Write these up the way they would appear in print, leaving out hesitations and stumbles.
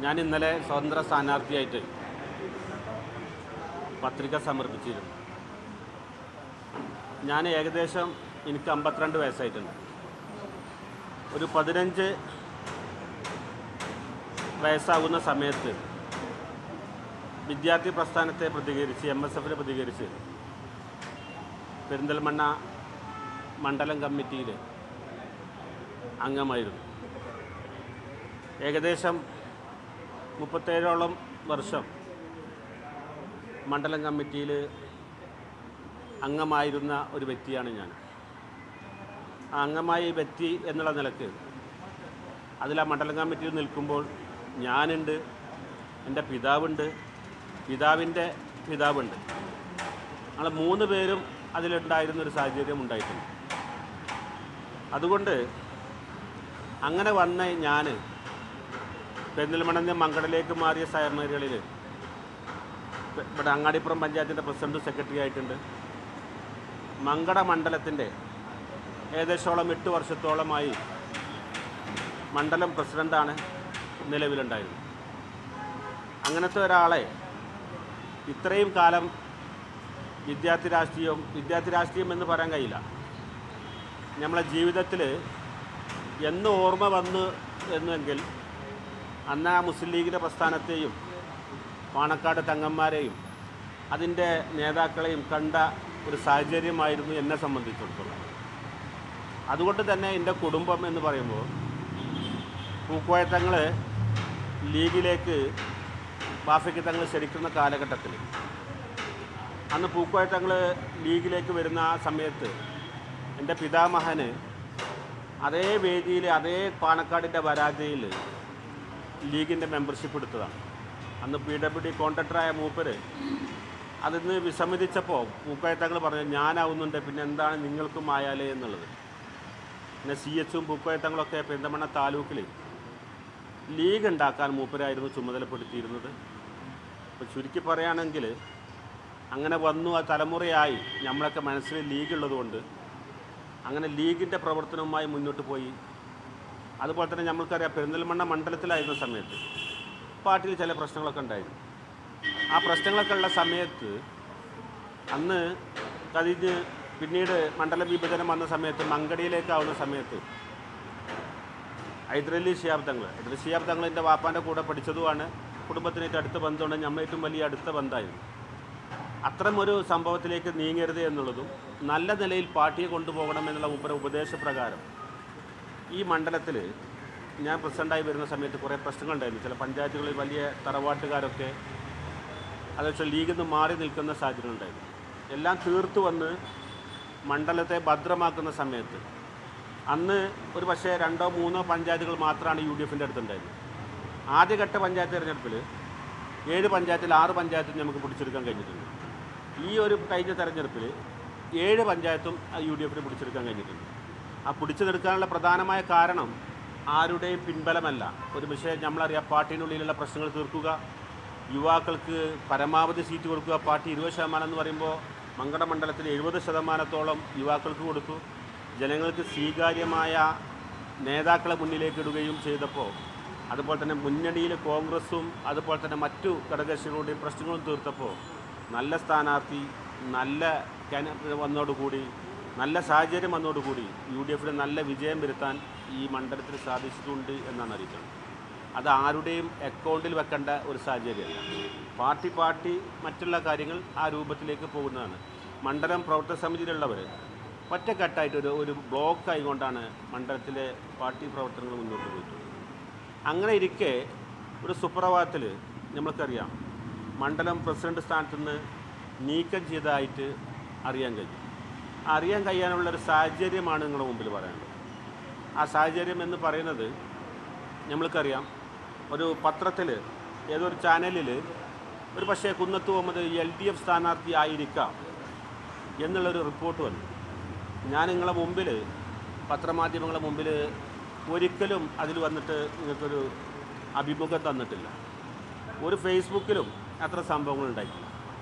ഞാൻ ഇന്നലെ സ്വതന്ത്ര സ്ഥാനാർത്ഥിയായിട്ട് പത്രിക സമർപ്പിച്ചിരുന്നു. ഞാൻ ഏകദേശം എനിക്ക് 52 വയസ്സായിട്ടുണ്ട്. ഒരു 15 വയസ്സാകുന്ന സമയത്ത് വിദ്യാർത്ഥി പ്രസ്ഥാനത്തെ പ്രതികരിച്ച് MSFനെ പ്രതികരിച്ച് പെരിന്തൽമണ്ണ മണ്ഡലം കമ്മിറ്റിയിൽ അംഗമായിരുന്നു. ഏകദേശം 37ഓളം വർഷം മണ്ഡലം കമ്മിറ്റിയിൽ അംഗമായിരുന്ന ഒരു വ്യക്തിയാണ് ഞാൻ. ആ അംഗമായ വ്യക്തി എന്നുള്ള നിലക്ക് അതിൽ ആ മണ്ഡലം കമ്മിറ്റിയിൽ നിൽക്കുമ്പോൾ ഞാനുണ്ട്, എൻ്റെ പിതാവുണ്ട്, പിതാവിൻ്റെ പിതാവുണ്ട്. ഞങ്ങൾ 3 പേരും അതിലുണ്ടായിരുന്നൊരു സാഹചര്യം ഉണ്ടായിട്ടുണ്ട്. അതുകൊണ്ട് അങ്ങനെ വന്ന ഞാൻ പെരിന്തൽമണ്ണ മങ്കടയിലേക്ക് മാറിയ സാഹചര്യങ്ങളിൽ ഇവിടെ അങ്ങാടിപ്പുറം പഞ്ചായത്തിൻ്റെ പ്രസിഡന്റ് സെക്രട്ടറി ആയിട്ടുണ്ട്. മങ്കട മണ്ഡലത്തിൻ്റെ ഏകദേശോളം 8 വർഷത്തോളമായി മണ്ഡലം പ്രസിഡൻ്റാണ് നിലവിലുണ്ടായിരുന്നത്. അങ്ങനത്തെ ഒരാളെ ഇത്രയും കാലം വിദ്യാർത്ഥി രാഷ്ട്രീയം എന്ന് പറയാൻ കഴിയില്ല. നമ്മളെ ജീവിതത്തിൽ എന്ന് ഓർമ്മ വന്നു എന്നെങ്കിൽ അന്ന് ആ മുസ്ലിം ലീഗിൻ്റെ പ്രസ്ഥാനത്തെയും പാണക്കാട് തങ്ങന്മാരെയും അതിൻ്റെ നേതാക്കളെയും കണ്ട ഒരു സാഹചര്യമായിരുന്നു എന്നെ സംബന്ധിച്ചിടത്തോളം. അതുകൊണ്ട് തന്നെ എൻ്റെ കുടുംബം എന്ന് പറയുമ്പോൾ പൂക്കോയ തങ്ങൾ ലീഗിലേക്ക് ബാഫയ്ക്ക് തങ്ങൾ ക്ഷണിക്കുന്ന കാലഘട്ടത്തിൽ അന്ന് പൂക്കോയ തങ്ങൾ ലീഗിലേക്ക് വരുന്ന ആ സമയത്ത് എൻ്റെ പിതാമഹന് അതേ വേദിയിൽ അതേ പാണക്കാടിൻ്റെ വരാതിയിൽ ലീഗിൻ്റെ മെമ്പർഷിപ്പ് എടുത്തതാണ്. അന്ന് PWD കോൺട്രാക്ടറായ മൂപ്പര് അതിന്ന് വിസമ്മതിച്ചപ്പോൾ പൂക്കോയ തങ്ങൾ പറഞ്ഞു, ഞാനാവുന്നുണ്ട്, പിന്നെ എന്താണ് നിങ്ങൾക്കും ആയാലേ എന്നുള്ളത്. പിന്നെ CHും പൂക്കോയ തങ്ങളൊക്കെ പെരിന്തൽമണ്ണ താലൂക്കിൽ ലീഗ് ഉണ്ടാക്കാൻ മൂപ്പരായിരുന്നു ചുമതലപ്പെടുത്തിയിരുന്നത്. അപ്പോൾ ചുരുക്കി പറയുകയാണെങ്കിൽ അങ്ങനെ വന്നു, ആ തലമുറയായി നമ്മളൊക്കെ മനസ്സിൽ ലീഗ് ഉള്ളതുകൊണ്ട് അങ്ങനെ ലീഗിൻ്റെ പ്രവർത്തനവുമായി മുന്നോട്ട് പോയി. അതുപോലെ തന്നെ നമ്മൾക്കറിയാം പെരിന്തൽമണ്ണ മണ്ഡലത്തിലായിരുന്ന സമയത്ത് പാർട്ടിയിൽ ചില പ്രശ്നങ്ങളൊക്കെ ഉണ്ടായിരുന്നു. ആ പ്രശ്നങ്ങളൊക്കെ ഉള്ള സമയത്ത് അന്ന് കഴിഞ്ഞ് പിന്നീട് മണ്ഡല വിഭജനം വന്ന സമയത്ത് മങ്കടിയിലേക്കാവുന്ന സമയത്ത് ഹൈദരലി ശിഹാബ് തങ്ങൾ എൻ്റെ വാപ്പാൻ്റെ കൂടെ പഠിച്ചതുമാണ്. കുടുംബത്തിനേറ്റ് അടുത്ത ബന്ധമുണ്ട്, നമ്മളേറ്റവും വലിയ അടുത്ത ബന്ധമായിരുന്നു. അത്തരമൊരു സംഭവത്തിലേക്ക് നീങ്ങരുത് എന്നുള്ളതും നല്ല നിലയിൽ പാർട്ടിയെ കൊണ്ടുപോകണമെന്നുള്ള ഉപദേശപ്രകാരം ഈ മണ്ഡലത്തിൽ ഞാൻ പ്രസിഡൻ്റായി വരുന്ന സമയത്ത് കുറേ പ്രശ്നങ്ങളുണ്ടായിരുന്നു. ചില പഞ്ചായത്തുകളിൽ വലിയ തറവാട്ടുകാരൊക്കെ അതുവെച്ചാൽ ലീഗിൽ നിന്ന് മാറി നിൽക്കുന്ന സാഹചര്യങ്ങളുണ്ടായിരുന്നു. എല്ലാം തീർത്തു വന്ന് മണ്ഡലത്തെ ഭദ്രമാക്കുന്ന സമയത്ത് അന്ന് ഒരു പക്ഷേ 2-3 പഞ്ചായത്തുകൾ മാത്രമാണ് UDFൻ്റെ അടുത്തുണ്ടായിരുന്നത്. ആദ്യഘട്ട പഞ്ചായത്ത് തിരഞ്ഞെടുപ്പിൽ 7 പഞ്ചായത്തിൽ 6 പഞ്ചായത്തും നമുക്ക് പിടിച്ചെടുക്കാൻ കഴിഞ്ഞിട്ടുണ്ട്. ഈ ഒരു കഴിഞ്ഞ തെരഞ്ഞെടുപ്പിൽ 7 പഞ്ചായത്തും UDFന് പിടിച്ചെടുക്കാൻ കഴിഞ്ഞിട്ടുണ്ട്. ആ പിടിച്ചെടുക്കാനുള്ള പ്രധാനമായ കാരണം ആരുടെയും പിൻബലമല്ല. ഒരു വിഷയം നമ്മളറിയാം, പാർട്ടിനുള്ളിലുള്ള പ്രശ്നങ്ങൾ തീർക്കുക, യുവാക്കൾക്ക് പരമാവധി സീറ്റ് കൊടുക്കുക. പാർട്ടി 20% എന്ന് പറയുമ്പോൾ മങ്കട മണ്ഡലത്തിൽ 70%-ഓളം യുവാക്കൾക്ക് കൊടുത്തു. ജനങ്ങൾക്ക് സ്വീകാര്യമായ നേതാക്കളെ മുന്നിലേക്ക് ഇടുകയും ചെയ്തപ്പോൾ, അതുപോലെ തന്നെ മുന്നണിയിൽ കോൺഗ്രസും അതുപോലെ തന്നെ മറ്റു ഘടകകക്ഷികളുടെയും പ്രശ്നങ്ങളും തീർത്തപ്പോൾ നല്ല സ്ഥാനാർത്ഥി, നല്ല വന്നതോടുകൂടി, നല്ല സാഹചര്യം വന്നതോടുകൂടി UDFന് നല്ല വിജയം വരുത്താൻ ഈ മണ്ഡലത്തിൽ സാധിച്ചിട്ടുണ്ട് എന്നാണ് അറിയിക്കുന്നത്. അത് ആരുടെയും അക്കൗണ്ടിൽ വെക്കേണ്ട ഒരു സാഹചര്യമല്ല. പാർട്ടി മറ്റുള്ള കാര്യങ്ങൾ ആ രൂപത്തിലേക്ക് പോകുന്നതാണ്. മണ്ഡലം പ്രവർത്തക സമിതിയിലുള്ളവർ ഒറ്റക്കെട്ടായിട്ട് ഒരു ബ്ലോക്ക് ആയിക്കൊണ്ടാണ് മണ്ഡലത്തിലെ പാർട്ടി പ്രവർത്തനങ്ങൾ മുന്നോട്ട് പോയിട്ടുള്ളത്. അങ്ങനെ ഇരിക്കെ ഒരു സുപ്രഭാതത്തിൽ നമ്മൾക്കറിയാം മണ്ഡലം പ്രസിഡന്റ് സ്ഥാനത്ത് നിന്ന് നീക്കം ചെയ്തതായിട്ട് അറിയാൻ കഴിയും. അറിയാൻ കഴിയാനുള്ളൊരു സാഹചര്യമാണ് നിങ്ങളുടെ മുമ്പിൽ പറയാനുള്ളത്. ആ സാഹചര്യം എന്ന് പറയുന്നത് നമ്മൾക്കറിയാം, ഒരു പത്രത്തിൽ ഏതൊരു ചാനലിൽ ഒരു പക്ഷേ കുന്നത്ത് മുഹമ്മദ് LDF സ്ഥാനാർത്ഥി ആയിരിക്കാം എന്നുള്ളൊരു റിപ്പോർട്ട് വന്നു. ഞാൻ നിങ്ങളെ മുമ്പിൽ പത്രമാധ്യമങ്ങളുടെ മുമ്പിൽ ഒരിക്കലും അതിൽ വന്നിട്ട് നിങ്ങൾക്കൊരു അഭിമുഖം തന്നിട്ടില്ല. ഒരു ഫേസ്ബുക്കിലും അത്ര സംഭവങ്ങളുണ്ടായിട്ടില്ല.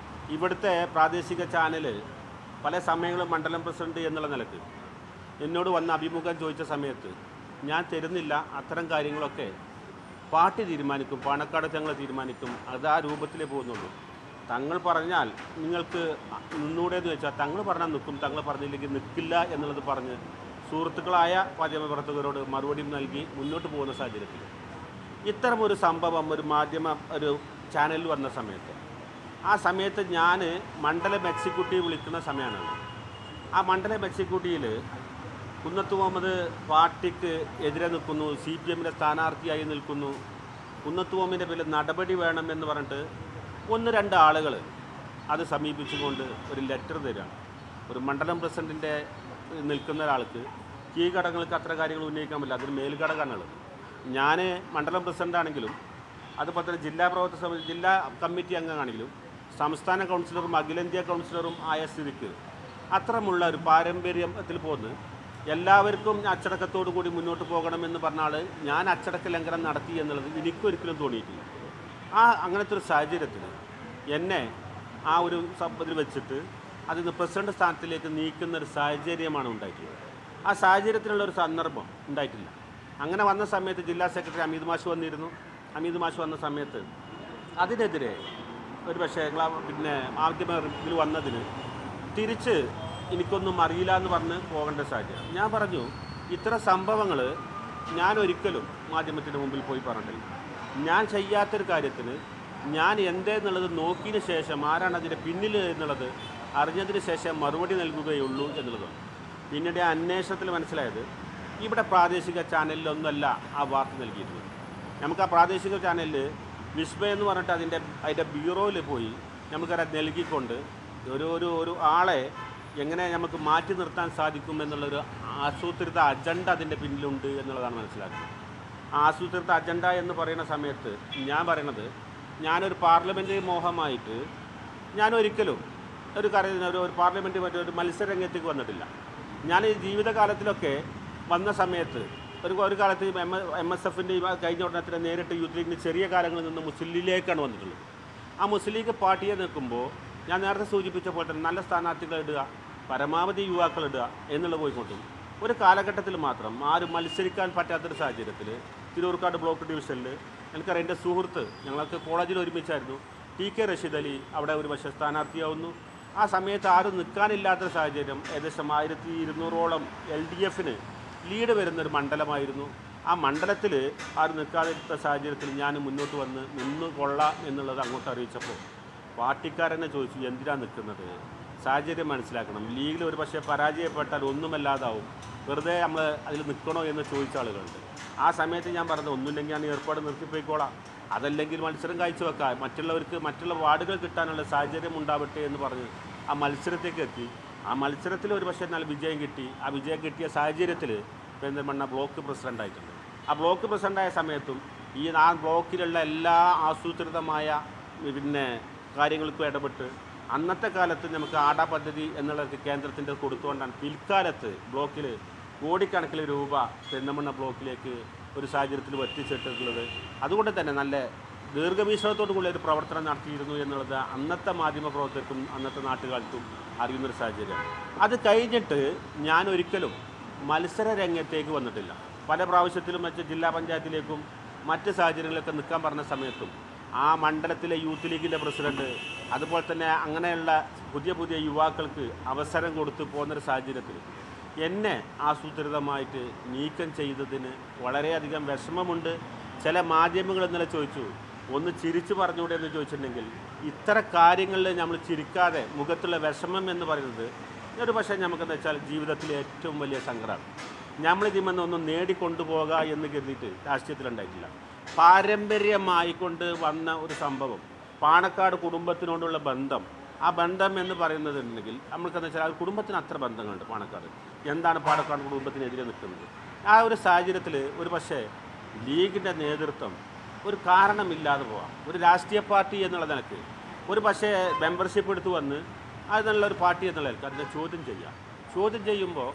ഇവിടുത്തെ പ്രാദേശിക ചാനൽ പല സമയങ്ങളും മണ്ഡലം പ്രസിഡന്റ് എന്നുള്ള നിലക്ക് എന്നോട് വന്ന അഭിമുഖം ചോദിച്ച സമയത്ത് ഞാൻ തരുന്നില്ല, അത്തരം കാര്യങ്ങളൊക്കെ പാർട്ടി തീരുമാനിക്കും, പാണക്കാട് തങ്ങൾ തീരുമാനിക്കും. അത് ആ രൂപത്തിലേ പോകുന്നുള്ളൂ. തങ്ങൾ പറഞ്ഞാൽ നിങ്ങൾക്ക് നിന്നൂടെയെന്ന് വെച്ചാൽ തങ്ങൾ പറഞ്ഞാൽ നിൽക്കും, തങ്ങൾ പറഞ്ഞില്ലെങ്കിൽ നിൽക്കില്ല എന്നുള്ളത് പറഞ്ഞ് സുഹൃത്തുക്കളായ മാധ്യമപ്രവർത്തകരോട് മറുപടിയും നൽകി മുന്നോട്ട് പോകുന്ന സാഹചര്യത്തിൽ ഇത്തരമൊരു സംഭവം ഒരു ഒരു ചാനലിൽ വന്ന സമയത്ത് ആ സമയത്ത് ഞാൻ മണ്ഡലം എക്സിക്യൂട്ടീവ് വിളിക്കുന്ന സമയമാണ്. ആ മണ്ഡലം എക്സിക്യൂട്ടീവിൽ കുന്നത്ത് മുഹമ്മദ് പാർട്ടിക്ക് എതിരെ നിൽക്കുന്നു, CPM-ൻ്റെ സ്ഥാനാർത്ഥിയായി നിൽക്കുന്നു, കുന്നത്ത് മുഹമ്മദിൻ്റെ പേരിൽ നടപടി വേണമെന്ന് പറഞ്ഞിട്ട് 1-2 ആളുകൾ അത് സമീപിച്ചുകൊണ്ട് ഒരു ലെറ്റർ തരികയാണ്. ഒരു മണ്ഡലം പ്രസിഡൻറ്റിൻ്റെ നിൽക്കുന്ന ഒരാൾക്ക് കീഴ്ഘടകങ്ങൾക്ക് അത്ര കാര്യങ്ങൾ ഉന്നയിക്കാൻ പറ്റില്ല, അതിന് മേൽഘടകമാണുള്ളത്. ഞാൻ മണ്ഡലം പ്രസിഡൻ്റാണെങ്കിലും അതുപോലെ തന്നെ ജില്ലാ പ്രവർത്തക സമിതി ജില്ലാ കമ്മിറ്റി അംഗമാണെങ്കിലും സംസ്ഥാന കൗൺസിലറും അഖിലേന്ത്യാ കൗൺസിലറും ആയ സ്ഥിതിക്ക് അത്തരമുള്ള ഒരു പാരമ്പര്യത്തിൽ പോന്ന് എല്ലാവർക്കും അച്ചടക്കത്തോടു കൂടി മുന്നോട്ട് പോകണമെന്ന് പറഞ്ഞാൽ ഞാൻ അച്ചടക്ക ലംഘനം നടത്തി എന്നുള്ളത് എനിക്കൊരിക്കലും തോന്നിയിട്ടില്ല. അങ്ങനത്തെ ഒരു സാഹചര്യത്തിൽ എന്നെ ആ ഒരു ഇതിൽ വെച്ചിട്ട് അതിന് പ്രസിഡന്റ് സ്ഥാനത്തിലേക്ക് നീക്കുന്ന ഒരു സാഹചര്യമാണ് ഉണ്ടായിട്ടുള്ളത്. ആ സാഹചര്യത്തിനുള്ളൊരു സന്ദർഭം ഉണ്ടായിട്ടില്ല. അങ്ങനെ വന്ന സമയത്ത് ജില്ലാ സെക്രട്ടറി അമീദ് മാഷ് വന്നിരുന്നു. അമീദ് മാഷ് വന്ന സമയത്ത് അതിനെതിരെ ഒരു പക്ഷേ പിന്നെ മാധ്യമത്തിൽ വന്നതിന് തിരിച്ച് എനിക്കൊന്നും അറിയില്ല എന്ന് പറഞ്ഞ് പോകേണ്ട സാഹചര്യം. ഞാൻ പറഞ്ഞു ഇത്തരം സംഭവങ്ങൾ ഞാൻ ഒരിക്കലും മാധ്യമത്തിൻ്റെ മുമ്പിൽ പോയി പറഞ്ഞിട്ടില്ല. ഞാൻ ചെയ്യാത്തൊരു കാര്യത്തിന് ഞാൻ എന്തേന്നുള്ളത് നോക്കിയതിന് ശേഷം ആരാണ് അതിൻ്റെ പിന്നിൽ എന്നുള്ളത് അറിഞ്ഞതിന് ശേഷം മറുപടി നൽകുകയുള്ളൂ എന്നുള്ളതാണ്. പിന്നീട് അന്വേഷണത്തിൽ മനസ്സിലായത് ഇവിടെ പ്രാദേശിക ചാനലിലൊന്നുമല്ല ആ വാർത്ത നൽകിയിരുന്നത്. നമുക്ക് ആ പ്രാദേശിക ചാനലിൽ വിസ്മയ എന്ന് പറഞ്ഞിട്ട് അതിൻ്റെ ബ്യൂറോയിൽ പോയി നമുക്കത് നൽകിക്കൊണ്ട് ഒരു ആളെ എങ്ങനെ നമുക്ക് മാറ്റി നിർത്താൻ സാധിക്കും എന്നുള്ളൊരു ആസൂത്രിത അജണ്ട അതിൻ്റെ പിന്നിലുണ്ട് എന്നുള്ളതാണ് മനസ്സിലാക്കുന്നത്. ആ ആസൂത്രിത അജണ്ട എന്ന് പറയുന്ന സമയത്ത് ഞാൻ പറയണത് ഞാനൊരു പാർലമെൻ്റ് മോഹമായിട്ട് ഞാനൊരിക്കലും ഒരു പാർലമെൻറ്റ് മറ്റൊരു മത്സരരംഗത്തേക്ക് വന്നിട്ടില്ല. ഞാൻ ഈ ജീവിതകാലത്തിലൊക്കെ വന്ന സമയത്ത് ഒരു കാലത്ത് MSF-ൻ്റെ കഴിഞ്ഞ ഉടനെ നേരിട്ട് യൂത്ത് ലീഗിൻ്റെ ചെറിയ കാലങ്ങളിൽ നിന്ന് മുസ്ലിം ലീഗിലേക്കാണ് വന്നിട്ടുള്ളത്. ആ മുസ്ലിം ലീഗ് പാർട്ടിയെ നിൽക്കുമ്പോൾ ഞാൻ നേരത്തെ സൂചിപ്പിച്ച പോലെ തന്നെ നല്ല സ്ഥാനാർത്ഥികൾ ഇടുക, പരമാവധി യുവാക്കൾ ഇടുക എന്നുള്ള പോയിക്കൊണ്ടും ഒരു കാലഘട്ടത്തിൽ മാത്രം ആരും മത്സരിക്കാൻ പറ്റാത്തൊരു സാഹചര്യത്തിൽ തിരൂർക്കാട് ബ്ലോക്ക് ഡിവിഷനിൽ എനിക്കറിയാം എൻ്റെ സുഹൃത്ത് ഞങ്ങൾക്ക് കോളേജിൽ ഒരുമിച്ചായിരുന്നു TK റഷീദ് അലി അവിടെ ഒരു പക്ഷേ സ്ഥാനാർത്ഥിയാവുന്നു. ആ സമയത്ത് ആരും നിൽക്കാനില്ലാത്തൊരു സാഹചര്യം ഏകദേശം 1200ഓളം LDF-ന് ലീഡ് വരുന്നൊരു മണ്ഡലമായിരുന്നു. ആ മണ്ഡലത്തിൽ ആരും നിൽക്കാതിരുന്ന സാഹചര്യത്തിൽ ഞാൻ മുന്നോട്ട് വന്ന് നിന്ന് കൊള്ളാം എന്നുള്ളത് അങ്ങോട്ട് അറിയിച്ചപ്പോൾ പാർട്ടിക്കാരെന്നെ ചോദിച്ചു എന്തിനാണ് നിൽക്കുന്നത്, സാഹചര്യം മനസ്സിലാക്കണം, ലീഗിൽ ഒരു പക്ഷേ പരാജയപ്പെട്ടാൽ ഒന്നുമല്ലാതാവും, വെറുതെ നമ്മൾ അതിൽ നിൽക്കണോ എന്ന് ചോദിച്ച ആളുകളുണ്ട്. ആ സമയത്ത് ഞാൻ പറഞ്ഞത് ഒന്നുമില്ലെങ്കിൽ ഞാൻ ഏർപ്പാട് നിർത്തിപ്പോയിക്കോളാം, അതല്ലെങ്കിൽ മത്സരം കാഴ്ചവെക്കാം, മറ്റുള്ളവർക്ക് മറ്റുള്ള വാർഡുകൾ കിട്ടാനുള്ള സാഹചര്യം ഉണ്ടാവട്ടെ എന്ന് പറഞ്ഞ് ആ മത്സരത്തേക്ക് എത്തി. ആ മത്സരത്തിൽ ഒരു പക്ഷേ നല്ല വിജയം കിട്ടി. ആ വിജയം കിട്ടിയ സാഹചര്യത്തിൽ പെരിന്തൽമണ്ണ ബ്ലോക്ക് പ്രസിഡൻ്റായിട്ടുണ്ട്. ആ ബ്ലോക്ക് പ്രസിഡൻ്റായ സമയത്തും ആ ബ്ലോക്കിലുള്ള എല്ലാ ആസൂത്രിതമായ കാര്യങ്ങൾക്കും ഇടപെട്ട് അന്നത്തെ കാലത്ത് നമുക്ക് ആടാ പദ്ധതി എന്നുള്ളത് കേന്ദ്രത്തിൻ്റെ കൊടുത്തുകൊണ്ടാണ് പിൽക്കാലത്ത് ബ്ലോക്കിൽ കോടിക്കണക്കിന് രൂപ പെരിന്തൽമണ്ണ ബ്ലോക്കിലേക്ക് ഒരു സാഹചര്യത്തിൽ എത്തിച്ചിട്ടുള്ളത്. അതുകൊണ്ട് തന്നെ നല്ല ദീർഘവീക്ഷണത്തോടു കൂടി ഒരു പ്രവർത്തനം നടത്തിയിരുന്നു എന്നുള്ളത് അന്നത്തെ മാധ്യമപ്രവർത്തകർക്കും അന്നത്തെ നാട്ടുകാർക്കും അറിയുന്നൊരു സാഹചര്യം. അത് കഴിഞ്ഞിട്ട് ഞാൻ ഒരിക്കലും മത്സര രംഗത്തേക്ക് വന്നിട്ടില്ല. പല പ്രാവശ്യത്തിലും മറ്റ് ജില്ലാ പഞ്ചായത്തിലേക്കും മറ്റ് സാഹചര്യങ്ങളിലൊക്കെ നിൽക്കാൻ പറഞ്ഞ സമയത്തും ആ മണ്ഡലത്തിലെ യൂത്ത് ലീഗിൻ്റെ പ്രസിഡന്റ് അതുപോലെ തന്നെ അങ്ങനെയുള്ള പുതിയ യുവാക്കൾക്ക് അവസരം കൊടുത്ത് പോകുന്നൊരു സാഹചര്യത്തിൽ എന്നെ ആസൂത്രിതമായിട്ട് നീക്കം ചെയ്തതിന് വളരെയധികം വിഷമമുണ്ട്. ചില മാധ്യമങ്ങൾ ഇന്നലെ ചോദിച്ചു ഒന്ന് ചിരിച്ചു പറഞ്ഞുകൂടെ എന്ന് ചോദിച്ചിട്ടുണ്ടെങ്കിൽ ഇത്തരം കാര്യങ്ങളിൽ നമ്മൾ ചിരിക്കാതെ മുഖത്തുള്ള വിഷമം എന്ന് പറയുന്നത് ഒരു പക്ഷേ നമുക്കെന്ന് വെച്ചാൽ ജീവിതത്തിലെ ഏറ്റവും വലിയ സങ്കടമാണ്. നമ്മളിതിമെന്ന് ഒന്ന് നേടിക്കൊണ്ടുപോകുക എന്ന് കരുതിയിട്ട് രാഷ്ട്രീയത്തിലുണ്ടായിട്ടില്ല. പാരമ്പര്യമായിക്കൊണ്ട് വന്ന ഒരു സംഭവം പാണക്കാട് കുടുംബത്തിനോടുള്ള ബന്ധം, ആ ബന്ധം എന്ന് പറയുന്നതുണ്ടെങ്കിൽ നമ്മൾക്കെന്ന് വെച്ചാൽ ആ കുടുംബത്തിന് അത്ര ബന്ധങ്ങളുണ്ട്. പാണക്കാട് എന്താണ് പാണക്കാട് കുടുംബത്തിനെതിരെ നിൽക്കുന്നത്? ആ ഒരു സാഹചര്യത്തിൽ ഒരു പക്ഷേ ലീഗിൻ്റെ നേതൃത്വം ഒരു കാരണമില്ലാതെ പോവാം. ഒരു രാഷ്ട്രീയ പാർട്ടി എന്നുള്ള നിലക്ക് ഒരു പക്ഷേ മെമ്പർഷിപ്പ് എടുത്തു വന്ന് അതിനുള്ളൊരു പാർട്ടി എന്നുള്ള നിലക്ക് അതിനെ ചോദ്യം ചെയ്യുമ്പോൾ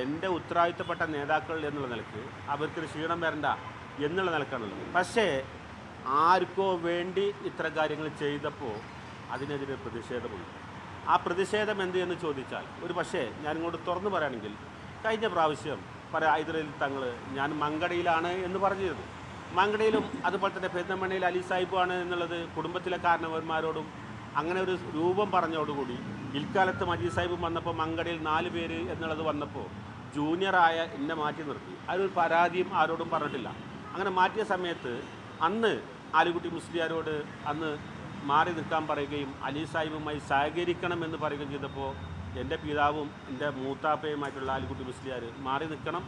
എൻ്റെ ഉത്തരവാദിത്തപ്പെട്ട നേതാക്കൾ എന്നുള്ള നിലക്ക് അവർക്കൊരു ക്ഷീണം വരണ്ട എന്നുള്ള നിലക്കാണുള്ളത്. പക്ഷേ ആർക്കോ വേണ്ടി ഇത്തരം കാര്യങ്ങൾ ചെയ്തപ്പോൾ അതിനെതിരെ പ്രതിഷേധമുണ്ട്. ആ പ്രതിഷേധം എന്ത് എന്ന് ചോദിച്ചാൽ ഒരു പക്ഷേ ഞാനിങ്ങോട്ട് തുറന്നു പറയുകയാണെങ്കിൽ കഴിഞ്ഞ പ്രാവശ്യം ഹൈദരലി തങ്ങൾ ഞാൻ മങ്കടയിലാണ് എന്ന് പറഞ്ഞിരുന്നു. മങ്കടയിലും അതുപോലെ തന്നെ പെരുന്തൽമണ്ണയിൽ അലി സാഹിബാണ് എന്നുള്ളത് കുടുംബത്തിലെ കാരണവന്മാരോടും അങ്ങനെ ഒരു രൂപം പറഞ്ഞോടുകൂടി ഇൽക്കാലത്ത് മജീദ് സാഹിബും വന്നപ്പോൾ മങ്കടയിൽ 4 പേര് എന്നുള്ളത് വന്നപ്പോൾ ജൂനിയറായ എന്നെ മാറ്റി നിർത്തി. അതൊരു പരാതിയും ആരോടും പറഞ്ഞിട്ടില്ല. അങ്ങനെ മാറ്റിയ സമയത്ത് അന്ന് ആലിക്കുട്ടി മുസ്ലിയാരോട് അന്ന് മാറി നിൽക്കാൻ പറയുകയും അലി സാഹിബുമായി സഹകരിക്കണമെന്ന് പറയുകയും ചെയ്തപ്പോൾ എൻ്റെ പിതാവും എൻ്റെ മൂത്താപ്പയുമായിട്ടുള്ള ആലിക്കുട്ടി മുസ്ലിയാർ മാറി നിൽക്കണം,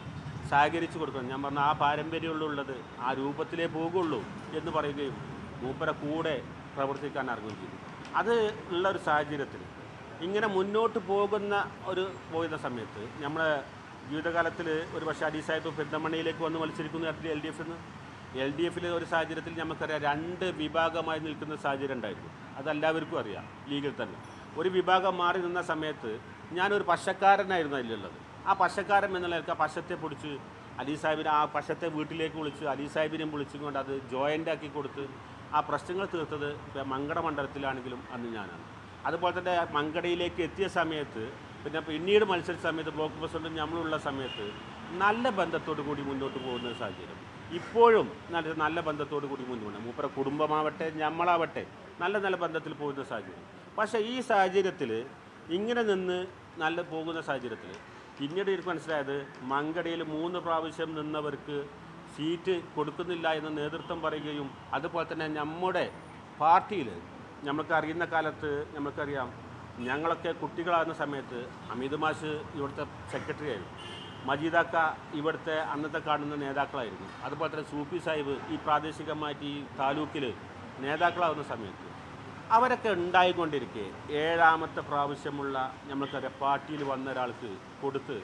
സഹകരിച്ച് കൊടുക്കണം. ഞാൻ പറഞ്ഞ ആ പാരമ്പര്യമുള്ളത് ആ രൂപത്തിലേ പോകുള്ളൂ എന്ന് പറയുകയും മൂപ്പരെ കൂടെ പ്രവർത്തിക്കാൻ ഇറങ്ങുകയും ചെയ്തു. അത് ഉള്ള ഒരു സാഹചര്യത്തിൽ ഇങ്ങനെ മുന്നോട്ട് പോയിരുന്ന സമയത്ത് നമ്മളെ ജീവിതകാലത്തിൽ ഒരു പക്ഷേ അലി സാഹിബ് പെരുന്തൽമണ്ണയിലേക്ക് വന്ന് മത്സരിക്കുന്ന തരത്തിൽ എൽ ഡി എഫിലെ ഒരു സാഹചര്യത്തിൽ നമുക്കറിയാം 2 വിഭാഗമായി നിൽക്കുന്ന സാഹചര്യം ഉണ്ടായിരുന്നു. അതെല്ലാവർക്കും അറിയാം. ലീഗിൽ തന്നെ ഒരു വിഭാഗം മാറി നിന്ന സമയത്ത് ഞാനൊരു പശക്കാരനായിരുന്നു അതിലുള്ളത്. ആ പശക്കാരൻ എന്നുള്ള ആ പശത്തെ പൊടിച്ച് അലി സാഹിബിനെ ആ പശത്തെ വീട്ടിലേക്ക് വിളിച്ച് അലി സാഹിബിനെയും വിളിച്ചുകൊണ്ട് അത് ജോയിൻ്റാക്കി കൊടുത്ത് ആ പ്രശ്നങ്ങൾ തീർത്തത് മങ്കട മണ്ഡലത്തിലാണെങ്കിലും അന്ന് ഞാനാണ്. അതുപോലെ തന്നെ മങ്കടയിലേക്ക് എത്തിയ സമയത്ത് പിന്നീട് മത്സരിച്ച സമയത്ത് ബ്ലോക്ക് പ്രസിഡന്റും നമ്മളുള്ള സമയത്ത് നല്ല ബന്ധത്തോടു കൂടി മുന്നോട്ട് പോകുന്ന സാഹചര്യം ഇപ്പോഴും നല്ല ബന്ധത്തോടു കൂടി മുന്നോട്ട് മൂപ്പര കുടുംബമാവട്ടെ നമ്മളാവട്ടെ നല്ല ബന്ധത്തിൽ പോകുന്ന സാഹചര്യം. പക്ഷേ ഈ സാഹചര്യത്തിൽ ഇങ്ങനെ നിന്ന് പോകുന്ന സാഹചര്യത്തിൽ പിന്നീട് എനിക്ക് മനസ്സിലായത് മങ്കടയിൽ 3 പ്രാവശ്യം നിന്നവർക്ക് സീറ്റ് കൊടുക്കുന്നില്ല എന്ന് നേതൃത്വം പറയുകയും അതുപോലെ തന്നെ നമ്മുടെ പാർട്ടിയിൽ നമുക്ക് അറിയുന്ന കാലത്ത് നമുക്കറിയാം ഞങ്ങളൊക്കെ കുട്ടികളാകുന്ന സമയത്ത് അമിത് മാഷ് ഇവിടുത്തെ സെക്രട്ടറി ആയിരുന്നു, മജീദാക്ക ഇവിടുത്തെ അന്നത്തെ കാണുന്ന നേതാക്കളായിരുന്നു, അതുപോലെ തന്നെ സൂഫി സാഹിബ് ഈ പ്രാദേശികമായിട്ട് ഈ താലൂക്കിൽ നേതാക്കളാവുന്ന സമയത്ത് അവരൊക്കെ ഉണ്ടായിക്കൊണ്ടിരിക്കെ 7ാമത്തെ പ്രാവശ്യമുള്ള നമ്മൾക്കറിയാം പാർട്ടിയിൽ വന്ന ഒരാൾക്ക് കൊടുത്ത്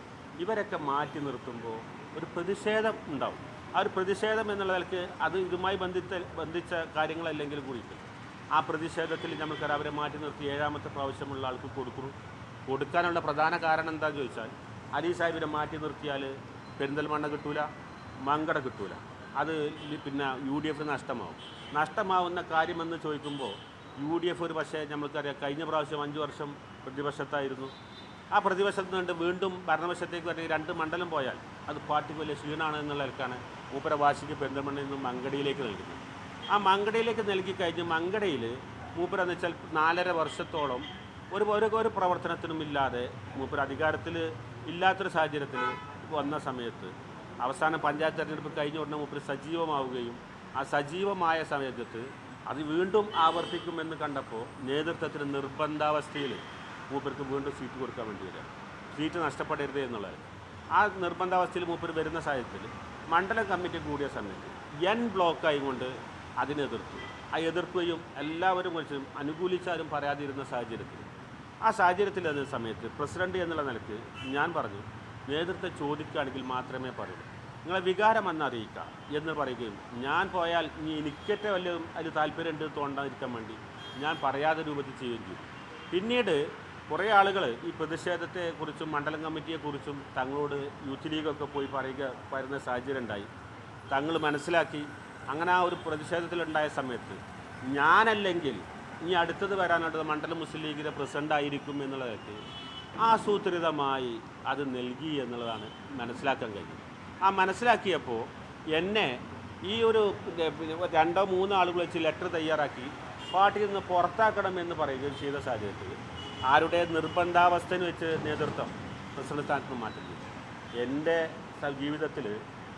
ഇവരൊക്കെ മാറ്റി നിർത്തുമ്പോൾ ഒരു പ്രതിഷേധം ഉണ്ടാവും. ആ ഒരു പ്രതിഷേധം എന്നുള്ള നിലയ്ക്ക് അത് ഇതുമായി ബന്ധിച്ച കാര്യങ്ങളല്ലെങ്കിൽ കൂടിയിട്ട് ആ പ്രതിഷേധത്തിൽ നമ്മൾക്കറിയാം അവരെ മാറ്റി നിർത്തി 7ാമത്തെ പ്രാവശ്യമുള്ള ആൾക്ക് കൊടുക്കാനുള്ള പ്രധാന കാരണം എന്താണെന്ന് ചോദിച്ചാൽ അലി സാഹിബിനെ മാറ്റി നിർത്തിയാൽ പെരിന്തൽമണ്ണ കിട്ടൂല, മങ്കട കിട്ടൂല, അത് പിന്നെ UDF നഷ്ടമാവുന്ന കാര്യമെന്ന് ചോദിക്കുമ്പോൾ UDF ഒരു പക്ഷേ നമ്മൾക്കറിയാം കഴിഞ്ഞ പ്രാവശ്യം 5 വർഷം പ്രതിപക്ഷത്തായിരുന്നു. ആ പ്രതിപക്ഷത്ത് നിന്ന് വീണ്ടും ഭരണപക്ഷത്തേക്ക് വരെ 2 മണ്ഡലം പോയാൽ അത് പാർട്ടിക്ക് വലിയ ക്ഷീണമാണ് എന്നുള്ള നിലക്കാണ് മൂപ്പര വാശിക്ക് പെരിന്തൽമണ്ണയിൽ നിന്നും മങ്കടയിലേക്ക് നൽകുന്നത്. ആ മങ്കടയിലേക്ക് നൽകി കഴിഞ്ഞ് മങ്കടയിൽ മൂപ്പരെന്ന് വെച്ചാൽ 4.5 വർഷത്തോളം ഒരു പ്രവർത്തനത്തിനും ഇല്ലാതെ മൂപ്പര അധികാരത്തിൽ ഇല്ലാത്തൊരു സാഹചര്യത്തിൽ വന്ന സമയത്ത് അവസാനം പഞ്ചായത്ത് തെരഞ്ഞെടുപ്പ് കഴിഞ്ഞ ഉടനെ മൂപ്പര് സജീവമാവുകയും ആ സജീവമായ സമയത്ത് അത് വീണ്ടും ആവർത്തിക്കുമെന്ന് കണ്ടപ്പോൾ നേതൃത്വത്തിന് നിർബന്ധാവസ്ഥയിൽ മൂപ്പർക്ക് വീണ്ടും സീറ്റ് കൊടുക്കാൻ വേണ്ടി വരിക, സീറ്റ് നഷ്ടപ്പെടരുത് എന്നുള്ളത്. ആ നിർബന്ധാവസ്ഥയിൽ മൂപ്പര് വരുന്ന സാഹചര്യത്തിൽ മണ്ഡലം കമ്മിറ്റി കൂടിയ സമയത്ത് ബ്ലോക്കായി കൊണ്ട് അതിനെതിർത്തു. ആ എതിർക്കുകയും എല്ലാവരും കുറിച്ചും അനുകൂലിച്ചാലും പറയാതിരുന്ന ആ സാഹചര്യത്തിൽ എന്ന സമയത്ത് പ്രസിഡന്റ് എന്നുള്ള നിലയ്ക്ക് ഞാൻ പറഞ്ഞു, നേതൃത്വം ചോദിക്കുകയാണെങ്കിൽ മാത്രമേ പറയൂ, നിങ്ങളെ വികാരം അന്ന് അറിയിക്കുക എന്ന് പറയുകയും ഞാൻ പോയാൽ ഇനി എനിക്കേറ്റ വലിയ അതിൽ താല്പര്യമുണ്ട് തോണ്ടാതിരിക്കാൻ വേണ്ടി ഞാൻ പറയാതെ രൂപത്തിൽ ചെയ്യുകയും ചെയ്തു. പിന്നീട് കുറേ ആളുകൾ ഈ പ്രതിഷേധത്തെക്കുറിച്ചും മണ്ഡലം കമ്മിറ്റിയെക്കുറിച്ചും തങ്ങളോട് യൂത്ത് ലീഗൊക്കെ പോയി പറയുന്ന സാഹചര്യം ഉണ്ടായി. തങ്ങൾ മനസ്സിലാക്കി. അങ്ങനെ ആ ഒരു പ്രതിഷേധത്തിലുണ്ടായ സമയത്ത് ഞാനല്ലെങ്കിൽ ഇനി അടുത്തത് വരാനുള്ളത് മണ്ഡലം മുസ്ലിം ലീഗിൻ്റെ പ്രസിഡൻ്റ് ആയിരിക്കും എന്നുള്ളതൊക്കെ ആസൂത്രിതമായി അത് നൽകി എന്നുള്ളതാണ് മനസ്സിലാക്കാൻ കഴിഞ്ഞത്. ആ മനസ്സിലാക്കിയപ്പോൾ എന്നെ ഈ ഒരു 2-3 ആളുകൾ വെച്ച് ലെറ്റർ തയ്യാറാക്കി പാർട്ടിയിൽ നിന്ന് പുറത്താക്കണമെന്ന് പറയുകയും ചെയ്ത സാഹചര്യത്തിൽ ആരുടെ നിർബന്ധാവസ്ഥയിൽ വെച്ച് നേതൃത്വം പ്രസിഡന്റ് സ്ഥാനത്ത് മാറ്റുന്നു. എൻ്റെ ജീവിതത്തിൽ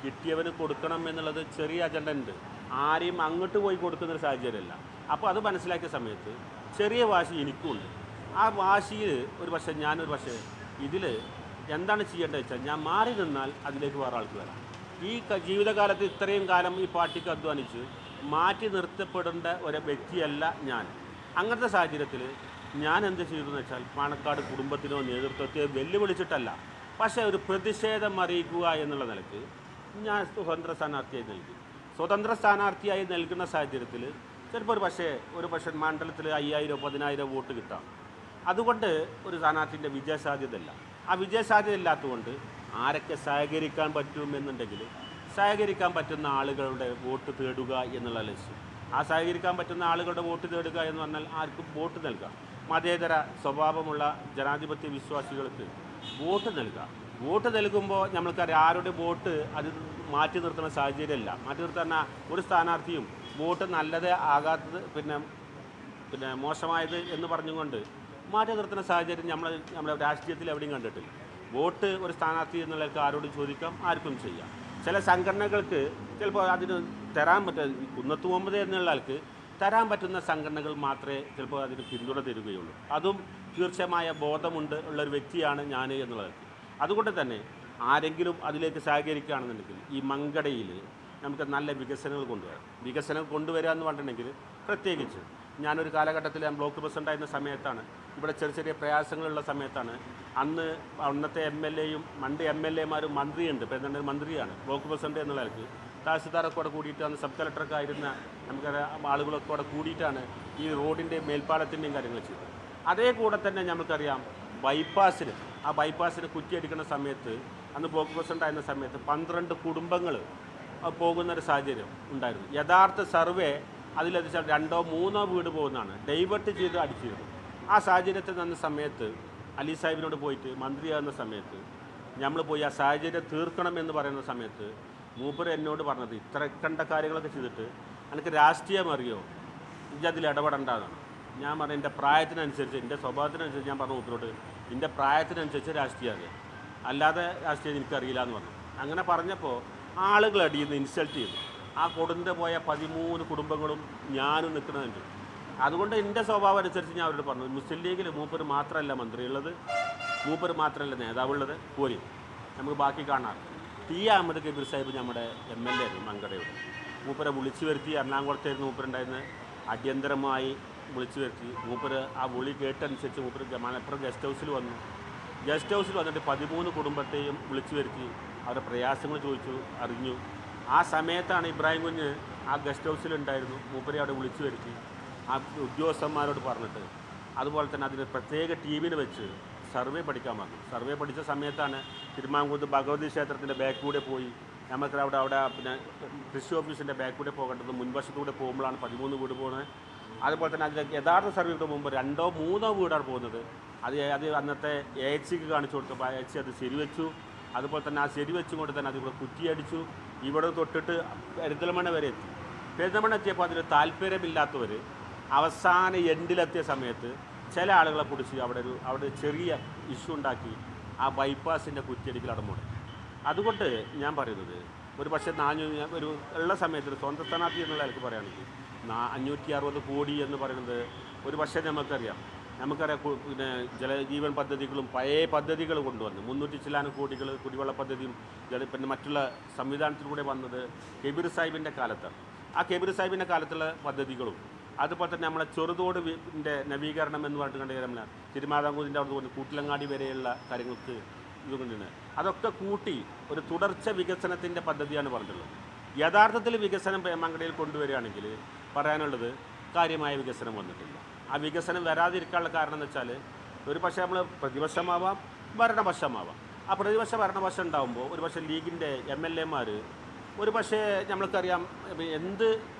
കിട്ടിയവന് കൊടുക്കണം എന്നുള്ളത് ചെറിയ അജണ്ട ഉണ്ട്, ആരെയും അങ്ങോട്ട് പോയി കൊടുക്കുന്നൊരു സാഹചര്യമല്ല. അപ്പോൾ അത് മനസ്സിലാക്കിയ സമയത്ത് ചെറിയ വാശി എനിക്കുമുണ്ട്. ആ വാശിയിൽ ഞാനൊരു പക്ഷേ ഇതിൽ എന്താണ് ചെയ്യേണ്ടത് വെച്ചാൽ ഞാൻ മാറി നിന്നാൽ അതിലേക്ക് വേറെ ആൾക്ക് വരാം. ഈ ജീവിതകാലത്ത് ഇത്രയും കാലം ഈ പാർട്ടിക്ക് അധ്വാനിച്ച് മാറ്റി നിർത്തപ്പെടേണ്ട ഒരു വ്യക്തിയല്ല ഞാൻ. അങ്ങനത്തെ സാഹചര്യത്തിൽ ഞാൻ എന്ത് ചെയ്തു എന്ന് വെച്ചാൽ പാണക്കാട് കുടുംബത്തിനോ നേതൃത്വത്തെയോ വെല്ലുവിളിച്ചിട്ടല്ല, പക്ഷേ ഒരു പ്രതിഷേധം അറിയിക്കുക എന്നുള്ള നിലയ്ക്ക് ഞാൻ സ്വതന്ത്ര സ്ഥാനാർത്ഥിയായി നൽകുന്ന സാഹചര്യത്തിൽ ചിലപ്പോൾ ഒരു പക്ഷേ മണ്ഡലത്തിൽ 5000-10,000 വോട്ട് കിട്ടാം. അതുകൊണ്ട് ഒരു സ്ഥാനാർത്ഥിൻ്റെ വിജയസാധ്യതയില്ല. ആ വിജയസാധ്യത ഇല്ലാത്തതുകൊണ്ട് ആരൊക്കെ സഹകരിക്കാൻ പറ്റുമെന്നുണ്ടെങ്കിൽ സഹകരിക്കാൻ പറ്റുന്ന ആളുകളുടെ വോട്ട് തേടുക എന്നുള്ള ലക്ഷ്യം. ആ സഹകരിക്കാൻ പറ്റുന്ന ആളുകളുടെ വോട്ട് തേടുക എന്ന് പറഞ്ഞാൽ ആർക്കും വോട്ട് നൽകുക, മതേതര സ്വഭാവമുള്ള ജനാധിപത്യ വിശ്വാസികൾക്ക് വോട്ട് നൽകുക. വോട്ട് നൽകുമ്പോൾ നമ്മൾക്കറിയാം ആരുടെ വോട്ട് അത് മാറ്റി നിർത്തുന്ന സാഹചര്യമല്ല. മാറ്റി നിർത്തുന്ന ഒരു സ്ഥാനാർത്ഥിയും വോട്ട് നല്ലത് ആകാത്തത് പിന്നെ മോശമായത് എന്ന് പറഞ്ഞുകൊണ്ട് മാറ്റി നിർത്തുന്ന സാഹചര്യം നമ്മുടെ രാഷ്ട്രീയത്തിൽ എവിടെയും കണ്ടിട്ടില്ല. വോട്ട് ഒരു സ്ഥാനാർത്ഥി എന്നുള്ളവർക്ക് ആരോടും ചോദിക്കാം, ആർക്കും ചെയ്യാം. ചില സംഘടനകൾക്ക് ചിലപ്പോൾ അതിന് തരാൻ പറ്റുക, കുന്നത്ത് മുഹമ്മദ് എന്നുള്ള ആൾക്ക് തരാൻ പറ്റുന്ന സംഘടനകൾ മാത്രമേ ചിലപ്പോൾ അതിന് പിന്തുണ തരികയുള്ളൂ. അതും തീർച്ചയായ ബോധമുണ്ട് ഉള്ളൊരു വ്യക്തിയാണ് ഞാൻ എന്നുള്ളത്. അതുകൊണ്ട് തന്നെ ആരെങ്കിലും അതിലേക്ക് സഹകരിക്കുകയാണെന്നുണ്ടെങ്കിൽ ഈ മങ്കടയിൽ നമുക്ക് നല്ല വികസനങ്ങൾ കൊണ്ടുവരാം. വികസനം കൊണ്ടുവരിക എന്ന് പറഞ്ഞിട്ടുണ്ടെങ്കിൽ പ്രത്യേകിച്ച് ഞാനൊരു കാലഘട്ടത്തിൽ ഞാൻ ബ്ലോക്ക് പ്രസിഡൻ്റായിരുന്ന സമയത്താണ്, ഇവിടെ ചെറിയ പ്രയാസങ്ങളുള്ള സമയത്താണ് അന്നത്തെ MLA-യും MLA-മാരും മന്ത്രിയുണ്ട്, പെരുന്തൽമണ്ണ മന്ത്രിയാണ്, ബ്ലോക്ക് പ്രസിഡന്റ് എന്നുള്ള ആൾക്ക് തഹസിൽദാരൊക്കെ കൂടെ കൂടിയിട്ട് അന്ന് സബ് കളക്ടറൊക്കെ ആയിരുന്ന നമുക്കറിയാം ആളുകളൊക്കെ കൂടെ കൂടിയിട്ടാണ് ഈ റോഡിൻ്റെയും മേൽപ്പാലത്തിൻ്റെയും കാര്യങ്ങൾ ചെയ്തത്. അതേ കൂടെ തന്നെ നമുക്കറിയാം ബൈപ്പാസിന് കുറ്റിയടിക്കുന്ന സമയത്ത് അന്ന് ബ്ലോക്ക് പ്രസിഡന്റ് ആയിരുന്ന സമയത്ത് 12 കുടുംബങ്ങൾ പോകുന്നൊരു സാഹചര്യം ഉണ്ടായിരുന്നു. യഥാർത്ഥ സർവേ അതിലത് 2ഓ 3ഓ വീട് പോകുന്നതാണ് ഡൈവേർട്ട് ചെയ്ത് അടിച്ചിരുന്നു. ആ സാഹചര്യത്തിൽ നിന്ന സമയത്ത് അലി സാഹിബിനോട് പോയിട്ട് മന്ത്രിയാകുന്ന സമയത്ത് നമ്മൾ പോയി ആ സാഹചര്യം തീർക്കണം എന്ന് പറയുന്ന സമയത്ത് മൂപ്പർ എന്നോട് പറഞ്ഞത് ഇത്ര കണ്ട കാര്യങ്ങളൊക്കെ ചെയ്തിട്ട് എനിക്ക് രാഷ്ട്രീയം അറിയോ, ഇജ്ജ് അതിൽ ഇടപെടേണ്ടതാണ്. ഞാൻ പറഞ്ഞു എൻ്റെ പ്രായത്തിനനുസരിച്ച് എൻ്റെ സ്വഭാവത്തിനനുസരിച്ച് ഞാൻ പറഞ്ഞു മൂപ്പരോട് എൻ്റെ പ്രായത്തിനനുസരിച്ച് രാഷ്ട്രീയം അറിയാം, അല്ലാതെ രാഷ്ട്രീയം എനിക്കറിയില്ല എന്ന് പറഞ്ഞു. അങ്ങനെ പറഞ്ഞപ്പോൾ ആളുകൾ അടിയിൽ നിന്ന് ഇൻസൾട്ട് ചെയ്തു. ആ കൊടുന്ന് പോയ 13 കുടുംബങ്ങളും ഞാനും നിൽക്കണമെന്നുണ്ട്. അതുകൊണ്ട് എൻ്റെ സ്വഭാവം അനുസരിച്ച് ഞാൻ അവരോട് പറഞ്ഞു, മുസ്ലിം ലീഗിൽ മൂപ്പർ മാത്രമല്ല മന്ത്രിയുള്ളത്, മൂപ്പർ മാത്രമല്ല നേതാവുള്ളത്, പോരി നമുക്ക് ബാക്കി കാണാം. ടി അഹമ്മദ് കബീർ സാഹിബ് നമ്മുടെ MLA ആയിരുന്നു മങ്കടയുടെ. മൂപ്പരെ വിളിച്ചു വരുത്തി, എറണാകുളത്തായിരുന്നു മൂപ്പരുണ്ടായിരുന്നത്, അടിയന്തരമായി വിളിച്ചു വരുത്തി. മൂപ്പര് ആ വിളി കേട്ടനുസരിച്ച് മൂപ്പര് മലപ്പുറം ഗസ്റ്റ് ഹൗസിൽ വന്നു. ഗസ്റ്റ് ഹൗസിൽ വന്നിട്ട് 13 കുടുംബത്തെയും വിളിച്ചു വരുത്തി അവരുടെ പ്രയാസങ്ങൾ ചോദിച്ചു, അറിഞ്ഞു. ആ സമയത്താണ് ഇബ്രാഹിം കുഞ്ഞ് ആ ഗസ്റ്റ് ഹൗസിലുണ്ടായിരുന്നു. മൂപ്പരെ അവിടെ വിളിച്ചു വരുത്തി ആ ഉദ്യോഗസ്ഥന്മാരോട് പറഞ്ഞിട്ട് അതുപോലെ തന്നെ അതിന് പ്രത്യേക ടീമിന് വെച്ച് സർവേ പഠിക്കാൻ പറഞ്ഞു. സർവേ പഠിച്ച സമയത്താണ് തിരുമാങ്കുന്ന് ഭഗവതി ക്ഷേത്രത്തിൻ്റെ ബാക്കിലൂടെ പോയി നമുക്ക് അവിടെ പിന്നെ കൃഷി ഓഫീസിൻ്റെ ബാക്കിലൂടെ പോകേണ്ടത് മുൻവശത്തൂടെ പോകുമ്പോഴാണ് 13 വീട് പോകുന്നത്. അതുപോലെ തന്നെ അതിൻ്റെ യഥാർത്ഥ സർവേയുടെ മുമ്പ് 2ഓ 3ഓ വീടാണ് പോകുന്നത്. അത് അന്നത്തെ AHCക്ക് കാണിച്ചു കൊടുത്തപ്പോൾ AHC അത് ശരിവെച്ചു. അതുപോലെ തന്നെ ആ ശരിവെച്ചുകൊണ്ട് തന്നെ അതിവിടെ കുറ്റിയടിച്ചു. ഇവിടെ തൊട്ടിട്ട് പെരിന്തൽമണ്ണ വരെ എത്തി. പെരിന്തൽമണ്ണ എത്തിയപ്പോൾ അതിന് താല്പര്യമില്ലാത്തവർ അവസാന എൻഡിലെത്തിയ സമയത്ത് ചില ആളുകളെ പിടിച്ച് അവിടെ ചെറിയ ഇഷ്യൂ ഉണ്ടാക്കി ആ ബൈപ്പാസിൻ്റെ കുറ്റിയടിക്കൽ അടമുണ്ട്. അതുകൊണ്ട് ഞാൻ പറയുന്നത് ഒരു പക്ഷേ ഒരു ഉള്ള സമയത്ത് സ്വന്തം സ്ഥാനാർത്ഥി എന്നുള്ള ആൾക്ക് പറയുകയാണെങ്കിൽ 560 കോടി എന്ന് പറയുന്നത് ഒരു പക്ഷേ നമുക്കറിയാം പിന്നെ ജലജീവൻ പദ്ധതികളും പഴയ പദ്ധതികൾ കൊണ്ടുവന്ന് 300 ചില്ലാനം കോടികൾ കുടിവെള്ള പദ്ധതിയും പിന്നെ മറ്റുള്ള സംവിധാനത്തിലൂടെ വന്നത് കബീർ സാഹിബിൻ്റെ കാലത്താണ്. ആ കബീർ സാഹിബിൻ്റെ കാലത്തുള്ള പദ്ധതികളും അതുപോലെ തന്നെ നമ്മളെ ചെറുതോടിൻ്റെ നവീകരണം എന്ന് പറഞ്ഞിട്ട് കണ്ടുകഴിഞ്ഞാൽ തിരുമാതാംകൂറിൻ്റെ അവിടെ കൊണ്ട് കൂട്ടിലങ്ങാടി വരെയുള്ള കാര്യങ്ങൾക്ക് ഇതുകൊണ്ടാണ് അതൊക്കെ കൂട്ടി ഒരു തുടർച്ച വികസനത്തിൻ്റെ പദ്ധതിയാണ് പറഞ്ഞിട്ടുള്ളത്. യഥാർത്ഥത്തിൽ വികസനം പേമങ്കടയിൽ കൊണ്ടുവരികയാണെങ്കിൽ പറയാനുള്ളത് കാര്യമായ വികസനം വന്നിട്ടില്ല. ആ വികസനം വരാതിരിക്കാനുള്ള കാരണം എന്ന് വെച്ചാൽ ഒരു പക്ഷേ നമ്മൾ പ്രതിപക്ഷമാവാം ഭരണപക്ഷമാവാം. ആ ഭരണപക്ഷം ഉണ്ടാകുമ്പോൾ ഒരു പക്ഷേ ലീഗിൻ്റെ MLA-മാർ ഒരു പക്ഷേ നമ്മൾക്കറിയാം എന്ത്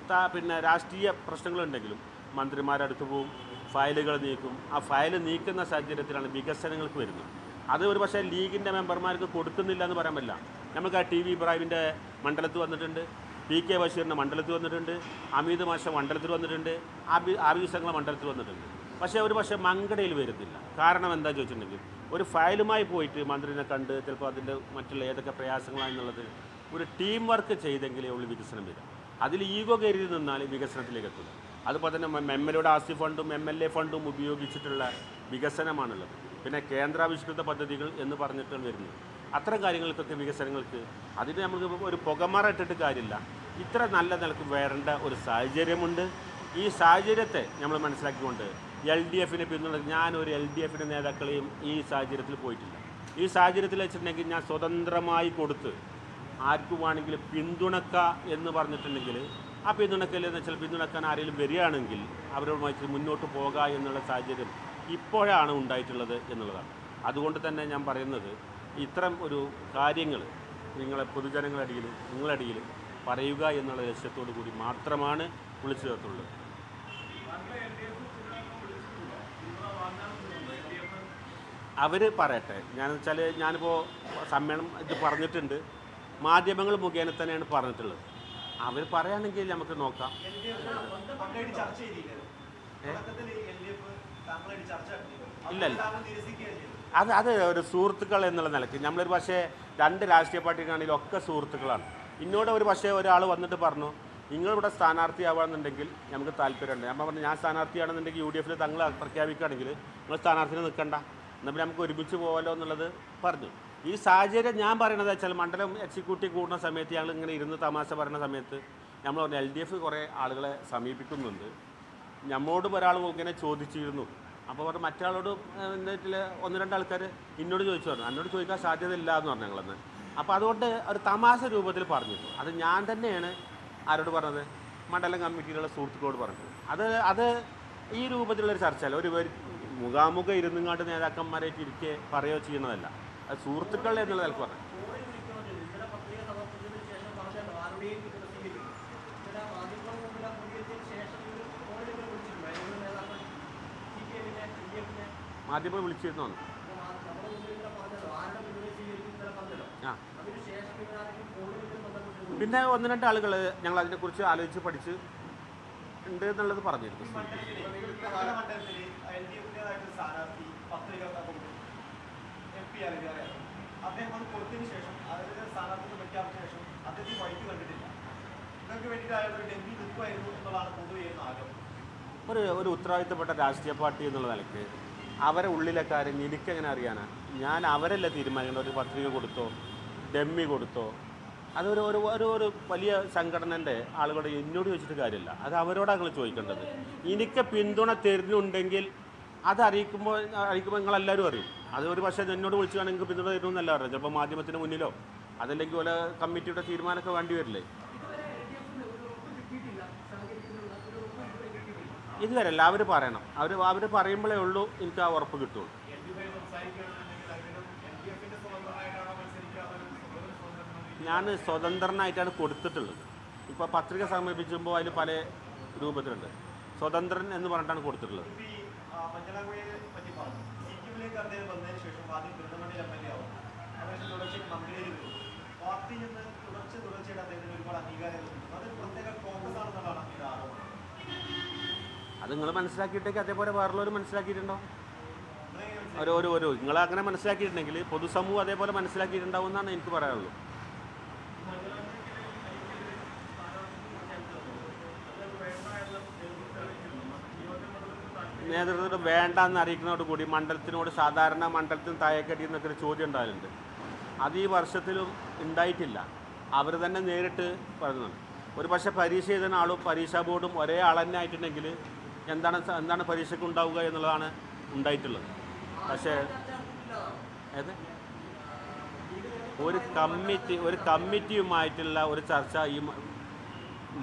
പിന്നെ രാഷ്ട്രീയ പ്രശ്നങ്ങളുണ്ടെങ്കിലും മന്ത്രിമാരടുത്ത് പോവും, ഫയലുകൾ നീക്കും. ആ ഫയൽ നീക്കുന്ന സാഹചര്യത്തിലാണ് വികസനങ്ങൾക്ക് വരുന്നത്. അത് ഒരു പക്ഷേ ലീഗിൻ്റെ മെമ്പർമാർക്ക് കൊടുക്കുന്നില്ല എന്ന് പറയാൻ പറ്റില്ല. നമുക്ക് ആ TV ഇബ്രാഹിമിൻ്റെ മണ്ഡലത്തിൽ വന്നിട്ടുണ്ട്, PK ബഷീറിൻ്റെ മണ്ഡലത്തിൽ വന്നിട്ടുണ്ട്, അമീത് മാഷ മണ്ഡലത്തിൽ വന്നിട്ടുണ്ട്, ആബിദ് സംഘ മണ്ഡലത്തിൽ വന്നിട്ടുണ്ട്. പക്ഷേ ഒരു പക്ഷേ മങ്കടയിൽ വരുന്നില്ല. കാരണം എന്താ ചോദിച്ചിട്ടുണ്ടെങ്കിൽ ഒരു ഫയലുമായി പോയിട്ട് മന്ത്രിനെ കണ്ട് ചിലപ്പോൾ അതിൻ്റെ മറ്റുള്ള ഏതൊക്കെ പ്രയാസങ്ങളാണെന്നുള്ളത് ഒരു ടീം വർക്ക് ചെയ്തെങ്കിലേ ഉള്ളൂ വികസനം വരിക. അതിൽ ഈഗോ കരുതി നിന്നാൽ വികസനത്തിലേക്ക് എത്തുന്നു. അതുപോലെ തന്നെ MLA-യുടെ ആസ്തി ഫണ്ടും MLA ഫണ്ടും ഉപയോഗിച്ചിട്ടുള്ള വികസനമാണുള്ളത്. പിന്നെ കേന്ദ്രാവിഷ്കൃത പദ്ധതികൾ എന്ന് പറഞ്ഞിട്ടാണ് വരുന്നത്. അത്തരം കാര്യങ്ങൾക്കൊക്കെ വികസനങ്ങൾക്ക് അതിന് നമുക്ക് ഒരു പുകമറ ഇട്ടിട്ട് കാര്യമില്ല. ഇത്ര നല്ല നിലക്ക് വരേണ്ട ഒരു സാഹചര്യമുണ്ട്. ഈ സാഹചര്യത്തെ നമ്മൾ മനസ്സിലാക്കിക്കൊണ്ട് LDF-നെ പിന്തുണ ഞാനൊരു LDF-ൻ്റെ നേതാക്കളെയും ഈ സാഹചര്യത്തിൽ പോയിട്ടില്ല. ഈ സാഹചര്യത്തിൽ വെച്ചിട്ടുണ്ടെങ്കിൽ ഞാൻ സ്വതന്ത്രമായി കൊടുത്ത് ആർക്കും വേണമെങ്കിൽ പിന്തുണക്ക എന്ന് പറഞ്ഞിട്ടുണ്ടെങ്കിൽ ആ പിന്തുണക്കലെന്ന് വെച്ചാൽ പിന്തുണക്കാൻ ആരെങ്കിലും വരികയാണെങ്കിൽ അവരുമായി മുന്നോട്ട് പോകുക എന്നുള്ള സാഹചര്യം ഇപ്പോഴാണ് ഉണ്ടായിട്ടുള്ളത് എന്നുള്ളതാണ്. അതുകൊണ്ട് തന്നെ ഞാൻ പറയുന്നത് ഇത്തരം ഒരു കാര്യങ്ങൾ നിങ്ങളെ പൊതുജനങ്ങളടിയിൽ നിങ്ങളടിയിൽ പറയുക എന്നുള്ള ലക്ഷ്യത്തോടു കൂടി മാത്രമാണ് വിളിച്ചു ചേർത്തുള്ളത്. അവർ പറയട്ടെ. ഞാനിപ്പോൾ സമ്മേളനം ഇത് പറഞ്ഞിട്ടുണ്ട്. മാധ്യമങ്ങൾ മുഖേന തന്നെയാണ് പറഞ്ഞിട്ടുള്ളത്. അവർ പറയുകയാണെങ്കിൽ നമുക്ക് നോക്കാം. ഇല്ലല്ല, അത് ഒരു സുഹൃത്തുക്കൾ എന്നുള്ള നിലയ്ക്ക് നമ്മളൊരു പക്ഷേ 2 രാഷ്ട്രീയ പാർട്ടിക്കാണെങ്കിലും ഒക്കെ സുഹൃത്തുക്കളാണ്. ഇന്നോട് ഒരു പക്ഷേ ഒരാൾ വന്നിട്ട് പറഞ്ഞു നിങ്ങളിവിടെ സ്ഥാനാർത്ഥിയാവുകയാണെന്നുണ്ടെങ്കിൽ നമുക്ക് താല്പര്യമുണ്ട്. ഞാൻ പറഞ്ഞു ഞാൻ സ്ഥാനാർത്ഥിയാണെന്നുണ്ടെങ്കിൽ UDF തങ്ങൾ പ്രഖ്യാപിക്കുകയാണെങ്കിൽ നിങ്ങൾ സ്ഥാനാർത്ഥിനെ നിൽക്കണ്ട, എന്നാൽ നമുക്ക് ഒരുമിച്ച് പോകാമല്ലോ എന്നുള്ളത് പറഞ്ഞു. ഈ സാഹചര്യം ഞാൻ പറയണത് വെച്ചാൽ മണ്ഡലം എക്സിക്യൂട്ടീവ് കൂടുന്ന സമയത്ത് ഞങ്ങൾ ഇങ്ങനെ ഇരുന്ന് തമാശ പറയുന്ന സമയത്ത് നമ്മൾ പറഞ്ഞു LDF കുറേ ആളുകളെ സമീപിക്കുന്നുണ്ട്. നമ്മളോടും ഒരാൾ ഇങ്ങനെ ചോദിച്ചിരുന്നു. അപ്പോൾ പറഞ്ഞു മറ്റാളോട് എന്നിട്ട് 1-2 ആൾക്കാർ എന്നോട് ചോദിച്ചു പറഞ്ഞു, എന്നോട് ചോദിക്കാൻ സാധ്യതയില്ല എന്ന് പറഞ്ഞു ഞങ്ങളന്ന്. അപ്പോൾ അതുകൊണ്ട് ഒരു തമാശ രൂപത്തിൽ പറഞ്ഞിരുന്നു. അത് ഞാൻ തന്നെയാണ് ആരോട് പറഞ്ഞത്, മണ്ഡലം കമ്മിറ്റിയിലുള്ള സുഹൃത്തുക്കളോട് പറഞ്ഞത്. അത് ഈ രൂപത്തിലുള്ളൊരു ചർച്ചയല്ല, ഒരു മുഖാമുഖം ഇരുന്നുങ്ങാണ്ട് നേതാക്കന്മാരായിട്ട് ഇരിക്കെ പറയുകയോ ചെയ്യുന്നതല്ല. അത് സുഹൃത്തുക്കൾ എന്നുള്ള നിലക്ക് പറഞ്ഞു. മാധ്യമം വിളിച്ചിരുന്നോ? ആ, പിന്നെ 1-2 ആളുകൾ ഞങ്ങൾ അതിനെക്കുറിച്ച് ആലോചിച്ച് പഠിച്ച് ഉണ്ട് എന്നുള്ളത് പറഞ്ഞിരുന്നു. ഒരു ഉത്തരവാദിത്തപ്പെട്ട രാഷ്ട്രീയ പാർട്ടി എന്നുള്ള നിലയ്ക്ക് അവരെ ഉള്ളിലെ കാര്യം എനിക്കെങ്ങനെ അറിയാനാണ്? ഞാൻ അവരല്ല തീരുമാനിക്കേണ്ട. ഒരു പത്രിക കൊടുത്തോ ഡെമ്മി കൊടുത്തോ അതൊരു ഒരു ഒരു വലിയ സംഘടനൻ്റെ ആളുകളോട് എന്നോട് ചോദിച്ചിട്ട് കാര്യമില്ല. അത് അവരോടാണ് നിങ്ങൾ ചോദിക്കേണ്ടത്. എനിക്ക് പിന്തുണ തരുന്നുണ്ടെങ്കിൽ അത് അറിയിക്കുമ്പോൾ നിങ്ങളെല്ലാവരും അറിയും. അത് ഒരു പക്ഷേ എന്നോട് വിളിച്ചു വേണമെങ്കിൽ പിന്തുണ തരുമെന്നല്ല അറിയാം. ചിലപ്പോൾ മാധ്യമത്തിന് മുന്നിലോ അതല്ലെങ്കിൽ ഓരോ കമ്മിറ്റിയുടെ തീരുമാനമൊക്കെ വേണ്ടി വരില്ലേ? ഇതുവരെ അല്ല, അവർ പറയണം. അവർ പറയുമ്പോഴേ ഉള്ളൂ എനിക്ക് ആ ഉറപ്പ് കിട്ടുള്ളൂ. ഞാൻ സ്വതന്ത്രനായിട്ടാണ് കൊടുത്തിട്ടുള്ളത്. ഇപ്പോൾ പത്രിക സമർപ്പിക്കുമ്പോൾ അതിൽ പല രൂപത്തിലുണ്ട്. സ്വതന്ത്രൻ എന്ന് പറഞ്ഞിട്ടാണ് കൊടുത്തിട്ടുള്ളത്. അത് നിങ്ങൾ മനസ്സിലാക്കിയിട്ടേക്ക് അതേപോലെ വേറുള്ളവർ മനസ്സിലാക്കിയിട്ടുണ്ടോ? ഒരു നിങ്ങളങ്ങനെ മനസ്സിലാക്കിയിട്ടുണ്ടെങ്കിൽ പൊതുസമൂഹം അതേപോലെ മനസ്സിലാക്കിയിട്ടുണ്ടാവും എന്നാണ് എനിക്ക് പറയാനുള്ളൂ. നേതൃത്വം വേണ്ടെന്ന് അറിയിക്കുന്നതോട് കൂടി മണ്ഡലത്തിനോട് സാധാരണ മണ്ഡലത്തിന് താഴേക്കടി എന്നൊക്കെ ഒരു ചോദ്യം ഉണ്ടാകലുണ്ട്. അത് ഈ വർഷത്തിലും ഉണ്ടായിട്ടില്ല. അവർ തന്നെ നേരിട്ട് പറയുന്നുണ്ട്. ഒരു പക്ഷേ പരീക്ഷ എഴുതുന്ന ആളും പരീക്ഷാ ബോർഡും ഒരേ ആൾ തന്നെ ആയിട്ടുണ്ടെങ്കിൽ എന്താണ് പരീക്ഷയ്ക്ക് ഉണ്ടാവുക എന്നുള്ളതാണ് ഉണ്ടായിട്ടുള്ളത്. പക്ഷേ ഒരു കമ്മിറ്റിയുമായിട്ടുള്ള ഒരു ചർച്ച ഈ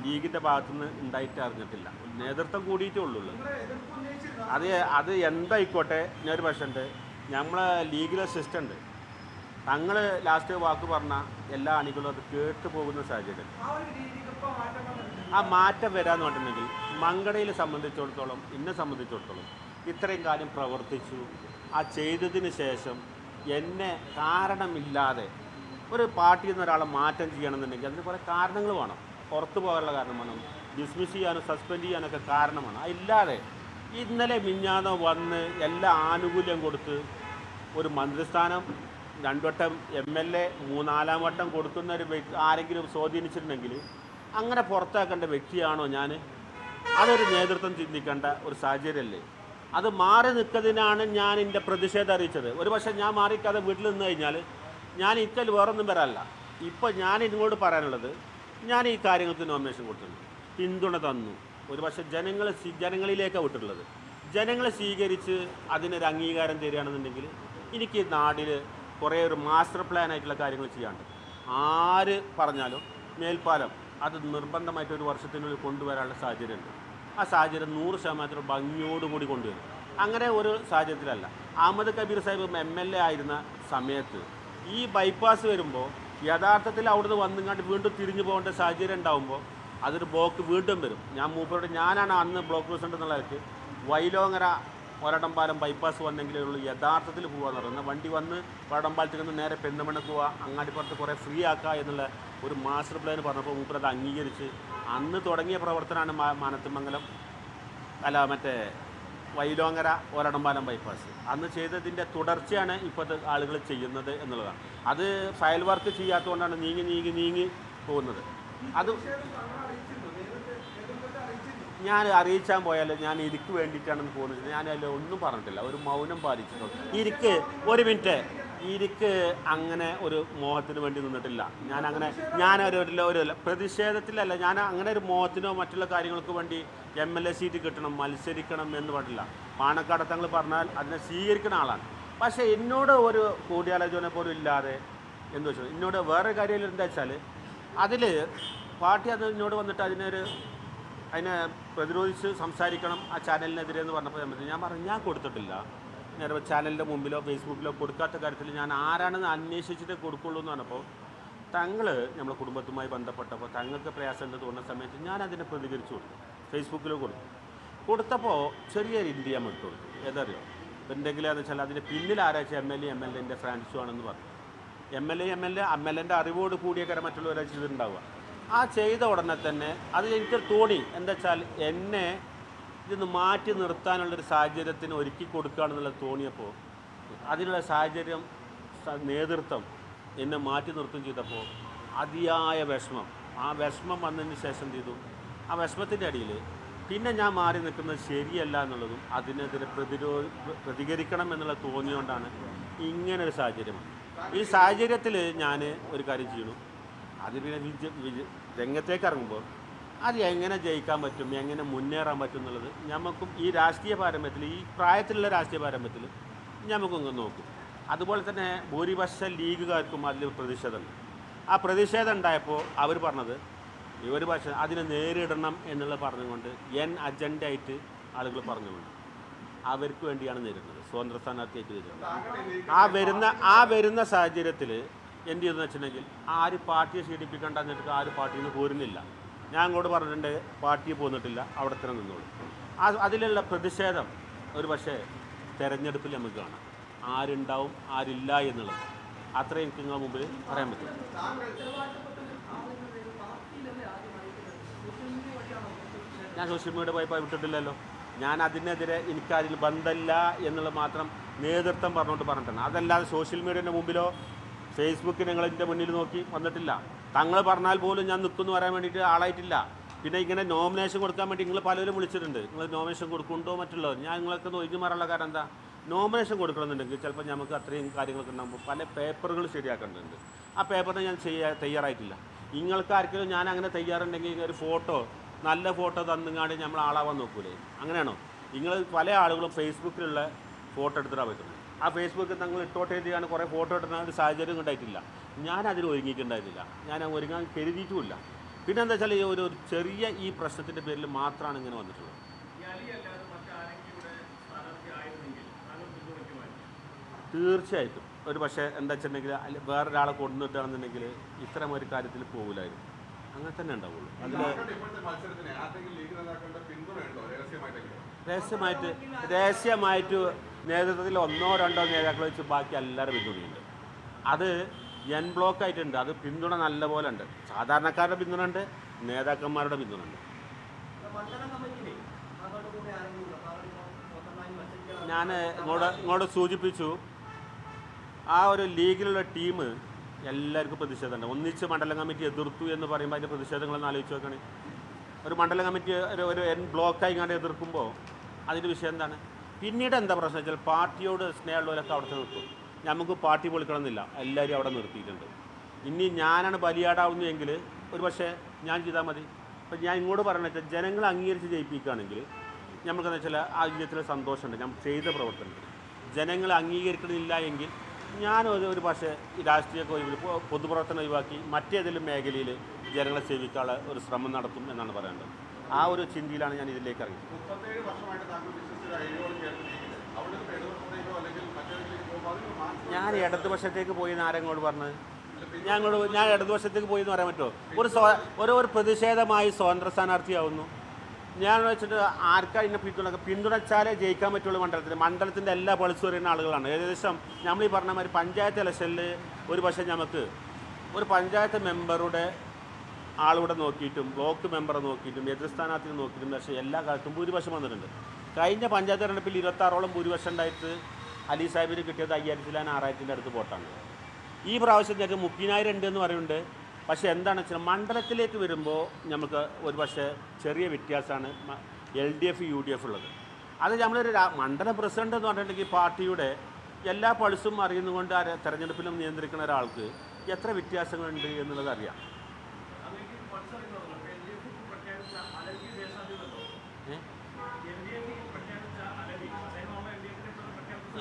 ലീഗിൻ്റെ ഭാഗത്തുനിന്ന് ഉണ്ടായിട്ട് അറിഞ്ഞിട്ടില്ല. നേതൃത്വം കൂടിയിട്ടേ ഉള്ളൂ. അത് എന്തായിക്കോട്ടെ, ഞാനൊരു പക്ഷേ നമ്മളെ ലീഗിലെ സിസ്റ്റം ഉണ്ട്. തങ്ങൾ ലാസ്റ്റ് വാക്ക് പറഞ്ഞാൽ എല്ലാ അണികളും അത് കേട്ടു പോകുന്ന സാഹചര്യം. ആ മാറ്റം വരാമെന്ന് പറഞ്ഞിട്ടുണ്ടെങ്കിൽ മങ്കടയെ സംബന്ധിച്ചിടത്തോളം, എന്നെ സംബന്ധിച്ചിടത്തോളം ഇത്രയും കാര്യം പ്രവർത്തിച്ചു. ആ ചെയ്തതിന് ശേഷം എന്നെ കാരണമില്ലാതെ ഒരു പാർട്ടിയിൽ നിന്ന് ഒരാളെ മാറ്റം ചെയ്യണമെന്നുണ്ടെങ്കിൽ അതിന് കുറേ കാരണങ്ങൾ വേണം. പുറത്തു പോകാനുള്ള കാരണം വേണം, ഡിസ്മിസ് ചെയ്യാനും സസ്പെൻഡ് ചെയ്യാനൊക്കെ കാരണമാണ്. അതില്ലാതെ ഇന്നലെ മിഞ്ഞാന്നോ വന്ന് എല്ലാ ആനുകൂല്യം കൊടുത്ത് ഒരു മന്ത്രിസ്ഥാനം 2 വട്ടം MLA 3-4 വട്ടം കൊടുക്കുന്ന ഒരു വ്യക്തി ആരെങ്കിലും സ്വാധീനിച്ചിട്ടുണ്ടെങ്കിൽ അങ്ങനെ പുറത്താക്കേണ്ട വ്യക്തിയാണോ ഞാൻ? അതൊരു നേതൃത്വം ചിന്തിക്കേണ്ട ഒരു സാഹചര്യമല്ലേ? അത് മാറി നിൽക്കുന്നതിനാണ് ഞാൻ എൻ്റെ പ്രതിഷേധം അറിയിച്ചത്. ഒരു പക്ഷേ ഞാൻ മാറിക്കാതെ വീട്ടിൽ നിന്ന് കഴിഞ്ഞാൽ ഞാൻ ഇക്കൽ വേറൊന്നും വരാനല്ല. ഇപ്പോൾ ഞാൻ ഇങ്ങോട്ട് പറയാനുള്ളത്, ഞാൻ ഈ കാര്യങ്ങൾക്ക് നോമിനേഷൻ കൊടുത്തിട്ടുണ്ട്, പിന്തുണ തന്നു. ഒരു പക്ഷേ ജനങ്ങളിലേക്കാണ് വിട്ടിട്ടുള്ളത്. ജനങ്ങളെ സ്വീകരിച്ച് അതിനൊരു അംഗീകാരം തരികയാണെന്നുണ്ടെങ്കിൽ എനിക്ക് നാട്ടിൽ കുറേ ഒരു മാസ്റ്റർ പ്ലാൻ ആയിട്ടുള്ള കാര്യങ്ങൾ ചെയ്യാണ്ട്. ആര് പറഞ്ഞാലും മേൽപ്പാലം അത് നിർബന്ധമായിട്ട് ഒരു വർഷത്തിനുള്ളിൽ കൊണ്ടുവരാനുള്ള സാഹചര്യമുണ്ട്. ആ സാഹചര്യം 100% ഭംഗിയോടുകൂടി കൊണ്ടുവരും. അങ്ങനെ ഒരു സാഹചര്യത്തിലല്ല. അഹമ്മദ് കബീർ സാഹിബ് MLA ആയിരുന്ന സമയത്ത് ഈ ബൈപ്പാസ് വരുമ്പോൾ യഥാർത്ഥത്തിൽ അവിടുന്ന് വന്നിങ്ങാണ്ട് വീണ്ടും തിരിഞ്ഞു പോകേണ്ട സാഹചര്യം ഉണ്ടാകുമ്പോൾ അതൊരു ബ്ലോക്ക് വീണ്ടും വരും. ഞാനാണ് അന്ന് ബ്ലോക്ക് പ്രസിഡന്റ് എന്നുള്ള നിലയ്ക്ക് വൈലോങ്ങര ഒരടമ്പാലം ബൈപ്പാസ് വന്നെങ്കിലേ ഉള്ളൂ യഥാർത്ഥത്തിൽ പോകാമെന്ന് പറയുന്നത്. വണ്ടി വന്ന് ഒരടമ്പാലത്തിൽ നിന്ന് നേരെ പെരുന്തൽമണ്ണക്ക് പോവുക, അങ്ങാടിപ്പുറത്ത് കുറേ ഫ്രീ ആക്കുക എന്നുള്ള ഒരു മാസ്റ്റർ പ്ലാൻ പറഞ്ഞപ്പോൾ മൂപ്പർ അത് അംഗീകരിച്ച് അന്ന് തുടങ്ങിയ പ്രവർത്തനമാണ് മാനത്തുമംഗലം മറ്റേ വൈലോങ്ങര ഒരടമ്പാലം ബൈപ്പാസ്. അന്ന് ചെയ്തതിൻ്റെ തുടർച്ചയാണ് ഇപ്പോഴത്തെ ആളുകൾ ചെയ്യുന്നത് എന്നുള്ളതാണ്. അത് ഫയൽ വർക്ക് ചെയ്യാത്തതുകൊണ്ടാണ് നീങ്ങി പോകുന്നത്. അത് ഞാൻ അറിയിച്ചാൻ പോയാൽ ഞാൻ എനിക്ക് വേണ്ടിയിട്ടാണെന്ന് പോകുന്നത്. ഞാനതിൽ ഒന്നും പറഞ്ഞിട്ടില്ല, ഒരു മൗനം പാലിച്ചിട്ടുണ്ട്. ഒരു മിനിറ്റ് അങ്ങനെ ഒരു മോഹത്തിന് വേണ്ടി നിന്നിട്ടില്ല. ഞാനൊരു പ്രതിഷേധത്തിലല്ല, ഞാൻ അങ്ങനെ ഒരു മോഹത്തിനോ മറ്റുള്ള കാര്യങ്ങൾക്ക് വേണ്ടി MLA സീറ്റ് കിട്ടണം, മത്സരിക്കണം എന്ന് പറഞ്ഞില്ല. പാണക്കാട് തങ്ങൾ പറഞ്ഞാൽ അതിനെ സ്വീകരിക്കുന്ന ആളാണ്. പക്ഷേ എന്നോട് ഒരു കൂടിയാലോചന പോലും ഇല്ലാതെ എന്ന് വെച്ചാൽ എന്നോട് വേറെ കാര്യം എന്താ വെച്ചാൽ അതിൽ പാർട്ടി അത് എന്നോട് വന്നിട്ട് അതിനെ പ്രതിരോധിച്ച് സംസാരിക്കണം ആ ചാനലിനെതിരെ എന്ന് പറഞ്ഞപ്പോൾ ഞാൻ പറഞ്ഞു ഞാൻ കൊടുത്തിട്ടില്ല. നേരെ ചാനലിൻ്റെ മുമ്പിലോ ഫേസ്ബുക്കിലോ കൊടുക്കാത്ത കാര്യത്തിൽ ഞാൻ ആരാണെന്ന് അന്വേഷിച്ചിട്ട് കൊടുക്കുള്ളൂ എന്ന് പറഞ്ഞപ്പോൾ തങ്ങൾ നമ്മളെ കുടുംബത്തുമായി ബന്ധപ്പെട്ടപ്പോൾ തങ്ങൾക്ക് പ്രയാസം എന്ന് തോന്നുന്ന സമയത്ത് ഞാൻ അതിനെ പ്രതികരിച്ചു കൊടുത്തു, ഫേസ്ബുക്കിലോ കൊടുത്തപ്പോൾ ചെറിയൊരു ഇന്ത്യ ഇട്ട് കൊടുത്തു. ഏതറിയോ എന്തെങ്കിലാന്ന് വെച്ചാൽ അതിന് പിന്നിൽ ആരാച്ച MLA ഫ്രാൻസും ആണെന്ന് പറഞ്ഞു. MLA അറിവോട് കൂടിയ കാര്യം മറ്റുള്ളവരെ ചെയ്തിട്ടുണ്ടാവുക. ആ ചെയ്ത ഉടനെ തന്നെ അത് എനിക്ക് തോന്നി എന്താ വെച്ചാൽ എന്നെ ഇതൊന്ന് മാറ്റി നിർത്താനുള്ളൊരു സാഹചര്യത്തിന് ഒരുക്കി കൊടുക്കുകയാണെന്നുള്ളത് തോന്നിയപ്പോൾ അതിനുള്ള സാഹചര്യം നേതൃത്വം എന്നെ മാറ്റി നിർത്തുകയും ചെയ്തപ്പോൾ അതിയായ വിഷമം. ആ വിഷമം വന്നതിന് ശേഷം ചെയ്തു ആ വിഷമത്തിൻ്റെ അടിയിൽ പിന്നെ ഞാൻ മാറി നിൽക്കുന്നത് ശരിയല്ല എന്നുള്ളതും അതിനെതിരെ പ്രതികരിക്കണം എന്നുള്ള തോന്നിയുകൊണ്ടാണ് ഇങ്ങനൊരു സാഹചര്യമാണ്. ഈ സാഹചര്യത്തിൽ ഞാൻ ഒരു കാര്യം ചെയ്യണം, അത് പിന്നെ രംഗത്തേക്ക് ഇറങ്ങുമ്പോൾ അത് എങ്ങനെ ജയിക്കാൻ പറ്റും, എങ്ങനെ മുന്നേറാൻ പറ്റും എന്നുള്ളത് നമുക്കും ഈ രാഷ്ട്രീയ പാരമ്പര്യത്തിൽ, ഈ പ്രായത്തിലുള്ള രാഷ്ട്രീയ പാരമ്പര്യത്തിൽ നമുക്കൊന്ന് നോക്കും. അതുപോലെ തന്നെ ഭൂരിപക്ഷ ലീഗുകാർക്കും അതിൽ പ്രതിഷേധമുണ്ട്. ആ പ്രതിഷേധം ഉണ്ടായപ്പോൾ അവർ പറഞ്ഞത് ഒരു പക്ഷേ അതിനെ നേരിടണം എന്നുള്ള പറഞ്ഞുകൊണ്ട് അജണ്ട ആയിട്ട് ആളുകൾ പറഞ്ഞുകൊണ്ട് അവർക്ക് വേണ്ടിയാണ് നേരിടുന്നത്, സ്വതന്ത്ര സ്ഥാനാർത്ഥിയായിട്ട് വരുന്നത്. ആ വരുന്ന സാഹചര്യത്തിൽ എന്ത് ചെയ്തെന്ന് വെച്ചിട്ടുണ്ടെങ്കിൽ ആര് പാർട്ടിയെ ക്ഷീണിപ്പിക്കേണ്ടെന്ന് വെച്ചിട്ട് ആര് പാർട്ടിയിൽ നിന്ന് പോരുന്നില്ല. ഞാൻ അങ്ങോട്ട് പറഞ്ഞിട്ടുണ്ട് പാർട്ടിയെ പോന്നിട്ടില്ല, അവിടെ തന്നെ നിന്നോളൂ. അതിലുള്ള പ്രതിഷേധം ഒരു പക്ഷേ തെരഞ്ഞെടുപ്പിൽ നമുക്ക് കാണാം, ആരുണ്ടാവും ആരില്ല എന്നുള്ളത്. അത്രയും എനിക്ക് നിങ്ങളുടെ മുമ്പിൽ പറയാൻ പറ്റും. ഞാൻ സോഷ്യൽ മീഡിയ പോയപ്പോൾ വിട്ടിട്ടില്ലല്ലോ. ഞാൻ അതിനെതിരെ എനിക്കതിൽ ബന്ധമില്ല എന്നുള്ളത് മാത്രം നേതൃത്വം പറഞ്ഞിട്ടാണ്. അതല്ലാതെ സോഷ്യൽ മീഡിയൻ്റെ മുമ്പിലോ ഫേസ്ബുക്കിൽ നിങ്ങളെൻ്റെ മുന്നിൽ നോക്കി വന്നിട്ടില്ല. തങ്ങൾ പറഞ്ഞാൽ പോലും ഞാൻ നിൽക്കുമെന്ന് പറയാൻ വേണ്ടിയിട്ട് ആളായിട്ടില്ല. പിന്നെ ഇങ്ങനെ നോമിനേഷൻ കൊടുക്കാൻ വേണ്ടി നിങ്ങൾ പലരും വിളിച്ചിട്ടുണ്ട്, നിങ്ങൾ നോമിനേഷൻ കൊടുക്കുന്നുണ്ടോ മറ്റുള്ളത്. ഞാൻ നിങ്ങളൊക്കെ ഒഴിഞ്ഞു മാറാനുള്ള കാരണം എന്താ, നോമിനേഷൻ കൊടുക്കണമെന്നുണ്ടെങ്കിൽ ചിലപ്പോൾ നമുക്ക് അത്രയും കാര്യങ്ങളൊക്കെ ഉണ്ടാകുമ്പോൾ പല പേപ്പറുകൾ ശരിയാക്കേണ്ടതുണ്ട്. ആ പേപ്പറിന് ഞാൻ തയ്യാറായിട്ടില്ല. നിങ്ങൾക്ക് ആർക്കെങ്കിലും ഞാൻ അങ്ങനെ തയ്യാറുണ്ടെങ്കിൽ ഒരു ഫോട്ടോ, നല്ല ഫോട്ടോ തന്നുങ്ങാണ്ട് നമ്മൾ ആളാവാൻ നോക്കൂലേ? അങ്ങനെയാണോ? നിങ്ങൾ പല ആളുകളും ഫേസ്ബുക്കിലുള്ള ഫോട്ടോ എടുത്തിട്ടാണ് പറ്റുന്നത്. ആ ഫേസ്ബുക്കിൽ നിങ്ങൾ ഇട്ടോട്ട് എഴുതിയാണ് കുറേ ഫോട്ടോ എടുക്കുന്ന ഒരു സാഹചര്യം ഉണ്ടായിട്ടില്ല. ഞാനതിന് ഒരുങ്ങിയിട്ടുണ്ടായിരുന്നില്ല, ഞാൻ ഒരുങ്ങാൻ കരുതിയിട്ടുമില്ല. പിന്നെ എന്താ വെച്ചാൽ ഒരു ചെറിയ ഈ പ്രശ്നത്തിൻ്റെ പേരിൽ മാത്രമാണ് ഇങ്ങനെ വന്നിട്ടുള്ളത്. തീർച്ചയായിട്ടും ഒരു പക്ഷേ എന്താ വെച്ചിട്ടുണ്ടെങ്കിൽ വേറൊരാളെ കൊണ്ടുവന്നിട്ടാണെന്നുണ്ടെങ്കിൽ ഇത്തരം ഒരു കാര്യത്തിൽ പോകില്ലായിരുന്നു. അങ്ങനെ തന്നെ ഉണ്ടാവുള്ളൂ. അതിൽ രഹസ്യമായിട്ട് നേതൃത്വത്തിൽ 1-2 നേതാക്കൾ വെച്ച് ബാക്കി എല്ലാവരും പിന്തുണയുണ്ട്. അത് ബ്ലോക്ക് ആയിട്ടുണ്ട്. അത് പിന്തുണ നല്ല പോലെ ഉണ്ട്. സാധാരണക്കാരുടെ പിന്തുണ ഉണ്ട്, നേതാക്കന്മാരുടെ പിന്തുണ ഉണ്ട്. ഞാൻ ഇങ്ങോട്ട് സൂചിപ്പിച്ചു, ആ ഒരു ലീഗിലുള്ള ടീം എല്ലാവർക്കും പ്രതിഷേധമുണ്ട്. ഒന്നിച്ച് മണ്ഡലം കമ്മിറ്റി എതിർത്തു എന്ന് പറയുമ്പോൾ അതിൻ്റെ പ്രതിഷേധങ്ങളൊന്ന് ആലോചിച്ച് നോക്കണേ. ഒരു മണ്ഡലം കമ്മിറ്റി ഒരു ബ്ലോക്കായി കണ്ട് എതിർക്കുമ്പോൾ അതിൻ്റെ വിഷയം എന്താണ്? പിന്നീട് എന്താ പ്രശ്നം വെച്ചാൽ പാർട്ടിയോട് സ്നേഹമുള്ളവരൊക്കെ അവിടെ നിർത്തും. നമുക്ക് പാർട്ടി പൊളിക്കണമെന്നില്ല, എല്ലാവരും അവിടെ നിർത്തിയിട്ടുണ്ട്. ഇനി ഞാനാണ് ബലിയാടാവുന്നതെങ്കിൽ ഒരു പക്ഷേ ഞാൻ ചെയ്താൽ മതി. അപ്പം ഞാൻ ഇങ്ങോട്ട് പറഞ്ഞ വെച്ചാൽ ജനങ്ങൾ അംഗീകരിച്ച് ജയിപ്പിക്കുകയാണെങ്കിൽ നമുക്കെന്ന് വെച്ചാൽ ആ വിജയത്തിൽ സന്തോഷമുണ്ട്. ഞാൻ ചെയ്ത പ്രവർത്തനത്തിൽ ജനങ്ങൾ അംഗീകരിക്കണില്ല എങ്കിൽ ഞാൻ ഒരു പക്ഷേ ഈ രാഷ്ട്രീയമൊക്കെ പൊതുപ്രവർത്തനം ഒഴിവാക്കി മറ്റേതെങ്കിലും മേഖലയിൽ ജനങ്ങളെ സേവിക്കാനുള്ള ഒരു ശ്രമം നടത്തും എന്നാണ് പറയേണ്ടത്. ആ ഒരു ചിന്തയിലാണ് ഞാൻ ഇതിലേക്ക് ഇറങ്ങിയത്. ഞാൻ ഇടതുപക്ഷത്തേക്ക് പോയി എന്ന് ആരെങ്ങോട് പറഞ്ഞത്? ഞാൻ ഇടതുപക്ഷത്തേക്ക് പോയി എന്ന് പറയാൻ പറ്റുമോ? ഒരു പ്രതിഷേധമായി സ്വതന്ത്ര സ്ഥാനാർത്ഥിയാവുന്നു. ഞാൻ വെച്ചിട്ട് ആർക്കാ ഇതിനെ പിന്തുണച്ചാലേ ജയിക്കാൻ പറ്റുള്ളൂ മണ്ഡലത്തിൻ്റെ എല്ലാ പൾസും അറിയുന്ന ആളുകളാണ്. ഏകദേശം നമ്മൾ ഈ പറഞ്ഞ മാതിരി പഞ്ചായത്ത് ഇലക്ഷനിൽ ഒരു പക്ഷേ നമുക്ക് ഒരു പഞ്ചായത്ത് മെമ്പറുടെ ആളിവിടെ നോക്കിയിട്ടും ബ്ലോക്ക് മെമ്പറെ നോക്കിയിട്ടും എതിർ സ്ഥാനാർത്ഥിനെ നോക്കിയിട്ടും പക്ഷേ എല്ലാ കാലത്തും ഭൂരിപക്ഷം വന്നിട്ടുണ്ട്. കഴിഞ്ഞ പഞ്ചായത്ത് തെരഞ്ഞെടുപ്പിൽ 26ഓളം ഭൂരിപക്ഷം ഉണ്ടായിട്ട് അലി സാഹിബിന് കിട്ടിയത് 5000 6000 അടുത്ത് വോട്ടാണ്. ഈ പ്രാവശ്യം ഞങ്ങൾക്ക് 30,000 ഉണ്ട് എന്ന് പറയുന്നുണ്ട്. പക്ഷേ എന്താണെന്ന് വെച്ചാൽ മണ്ഡലത്തിലേക്ക് വരുമ്പോൾ നമുക്ക് ഒരു പക്ഷേ ചെറിയ വ്യത്യാസമാണ് LDF UDF ഉള്ളത്. അത് നമ്മളൊരു മണ്ഡലം പ്രസിഡന്റ് എന്ന് പറഞ്ഞിട്ടുണ്ടെങ്കിൽ പാർട്ടിയുടെ എല്ലാ പൾസും അറിയുന്നതുകൊണ്ട് തെരഞ്ഞെടുപ്പിലും നിയന്ത്രിക്കുന്ന ഒരാൾക്ക് എത്ര വ്യത്യാസങ്ങളുണ്ട് എന്നുള്ളത് അറിയാം.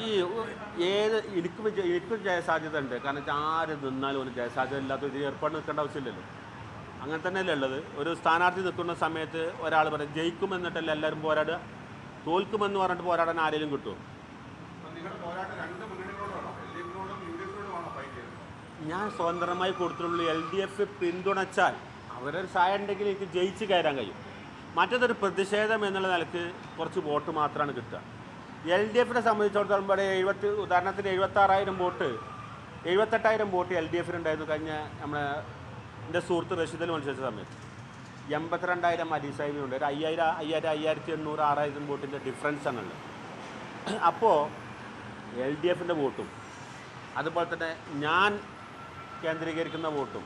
ഈ എനിക്കും ജയസാധ്യത ഉണ്ട്. കാരണം ആര് നിന്നാലും ഒരു ജയസാധ്യത ഇല്ലാത്ത ഇതിൽ ഏർപ്പാട് നിൽക്കേണ്ട ആവശ്യമില്ലല്ലോ. അങ്ങനെ തന്നെയല്ലേ ഉള്ളത്. ഒരു സ്ഥാനാർത്ഥി നിൽക്കുന്ന സമയത്ത് ഒരാൾ പറയും ജയിക്കുമെന്നിട്ടല്ല എല്ലാവരും പോരാടുക. തോൽക്കുമെന്ന് പറഞ്ഞിട്ട് പോരാടാൻ ആരെങ്കിലും കിട്ടുമോ? ഞാൻ സ്വതന്ത്രമായി കൊടുത്തിട്ടുള്ളൂ. LDF പിന്തുണച്ചാൽ അവരൊരു സഹായം ഉണ്ടെങ്കിൽ എനിക്ക് ജയിച്ച് കയറാൻ കഴിയും. മറ്റേതൊരു പ്രതിഷേധം എന്നുള്ള നിലക്ക് കുറച്ച് വോട്ട് മാത്രമാണ് കിട്ടുക. LDFനെ സംബന്ധിച്ചിടത്തോളം ഇവിടെ ഉദാഹരണത്തിന് 76,000 വോട്ട് 78,000 വോട്ട് LDFനുണ്ടായിരുന്നു കഴിഞ്ഞ എൻ്റെ സുഹൃത്ത് റഷീദിൽ മത്സരിച്ച സമയത്ത്. 82,000 അലി സാഹിബിനുണ്ട്. ഒരു 5000 5800 6000 വോട്ടിൻ്റെ ഡിഫറൻസ് ആണുള്ളത്. അപ്പോൾ LDFൻ്റെ വോട്ടും അതുപോലെ തന്നെ ഞാൻ കേന്ദ്രീകരിക്കുന്ന വോട്ടും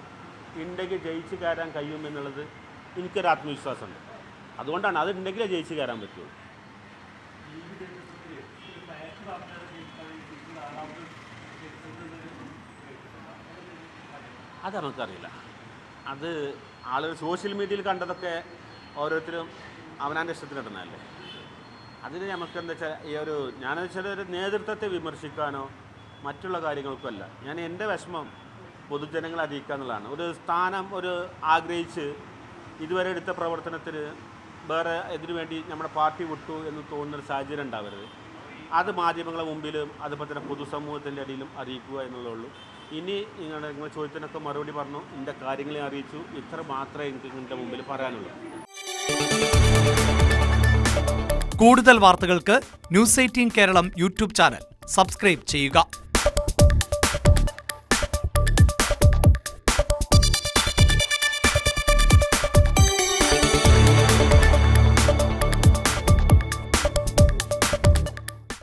ഉണ്ടെങ്കിൽ ജയിച്ച് കയറാൻ കഴിയുമെന്നുള്ളത് എനിക്കൊരു ആത്മവിശ്വാസമുണ്ട്. അതുകൊണ്ടാണ് അത് ഉണ്ടെങ്കിലേ ജയിച്ച് കയറാൻ പറ്റുള്ളൂ. അത് നമുക്കറിയില്ല. അത് ആളുകൾ സോഷ്യൽ മീഡിയയിൽ കണ്ടതൊക്കെ ഓരോരുത്തരും അവനാൻ്റെ ഇഷ്ടത്തിനിടുന്നതല്ലേ. അതിന് നമുക്ക് എന്താ വെച്ചാൽ ഞാനെന്ന് വെച്ചാൽ ഒരു നേതൃത്വത്തെ വിമർശിക്കാനോ മറ്റുള്ള കാര്യങ്ങൾക്കും അല്ല. ഞാൻ എൻ്റെ വിഷമം പൊതുജനങ്ങളെ അറിയിക്കുക എന്നുള്ളതാണ്. ഒരു സ്ഥാനം ആഗ്രഹിച്ച് ഇതുവരെ എടുത്ത പ്രവർത്തനത്തിന് വേറെ ഇതിനു വേണ്ടി നമ്മുടെ പാർട്ടി വിട്ടു എന്ന് തോന്നുന്നൊരു സാഹചര്യം ഉണ്ടാവരുത്. അത് മാധ്യമങ്ങളുടെ മുമ്പിലും അതുപോലെ തന്നെ പൊതുസമൂഹത്തിൻ്റെ ഇടയിലും അറിയിക്കുക എന്നുള്ളതേ ഉള്ളൂ. ഇനി നിങ്ങൾ ചോദ്യത്തിനൊക്കെ മറുപടി പറഞ്ഞു, എൻ്റെ കാര്യങ്ങളെ അറിയിച്ചു. ഇത്ര മാത്രമേ എനിക്ക് നിങ്ങളുടെ മുമ്പിൽ പറയാനുള്ളൂ. കൂടുതൽ വാർത്തകൾക്ക് News 18 Keralam YouTube channel subscribe ചെയ്യുക.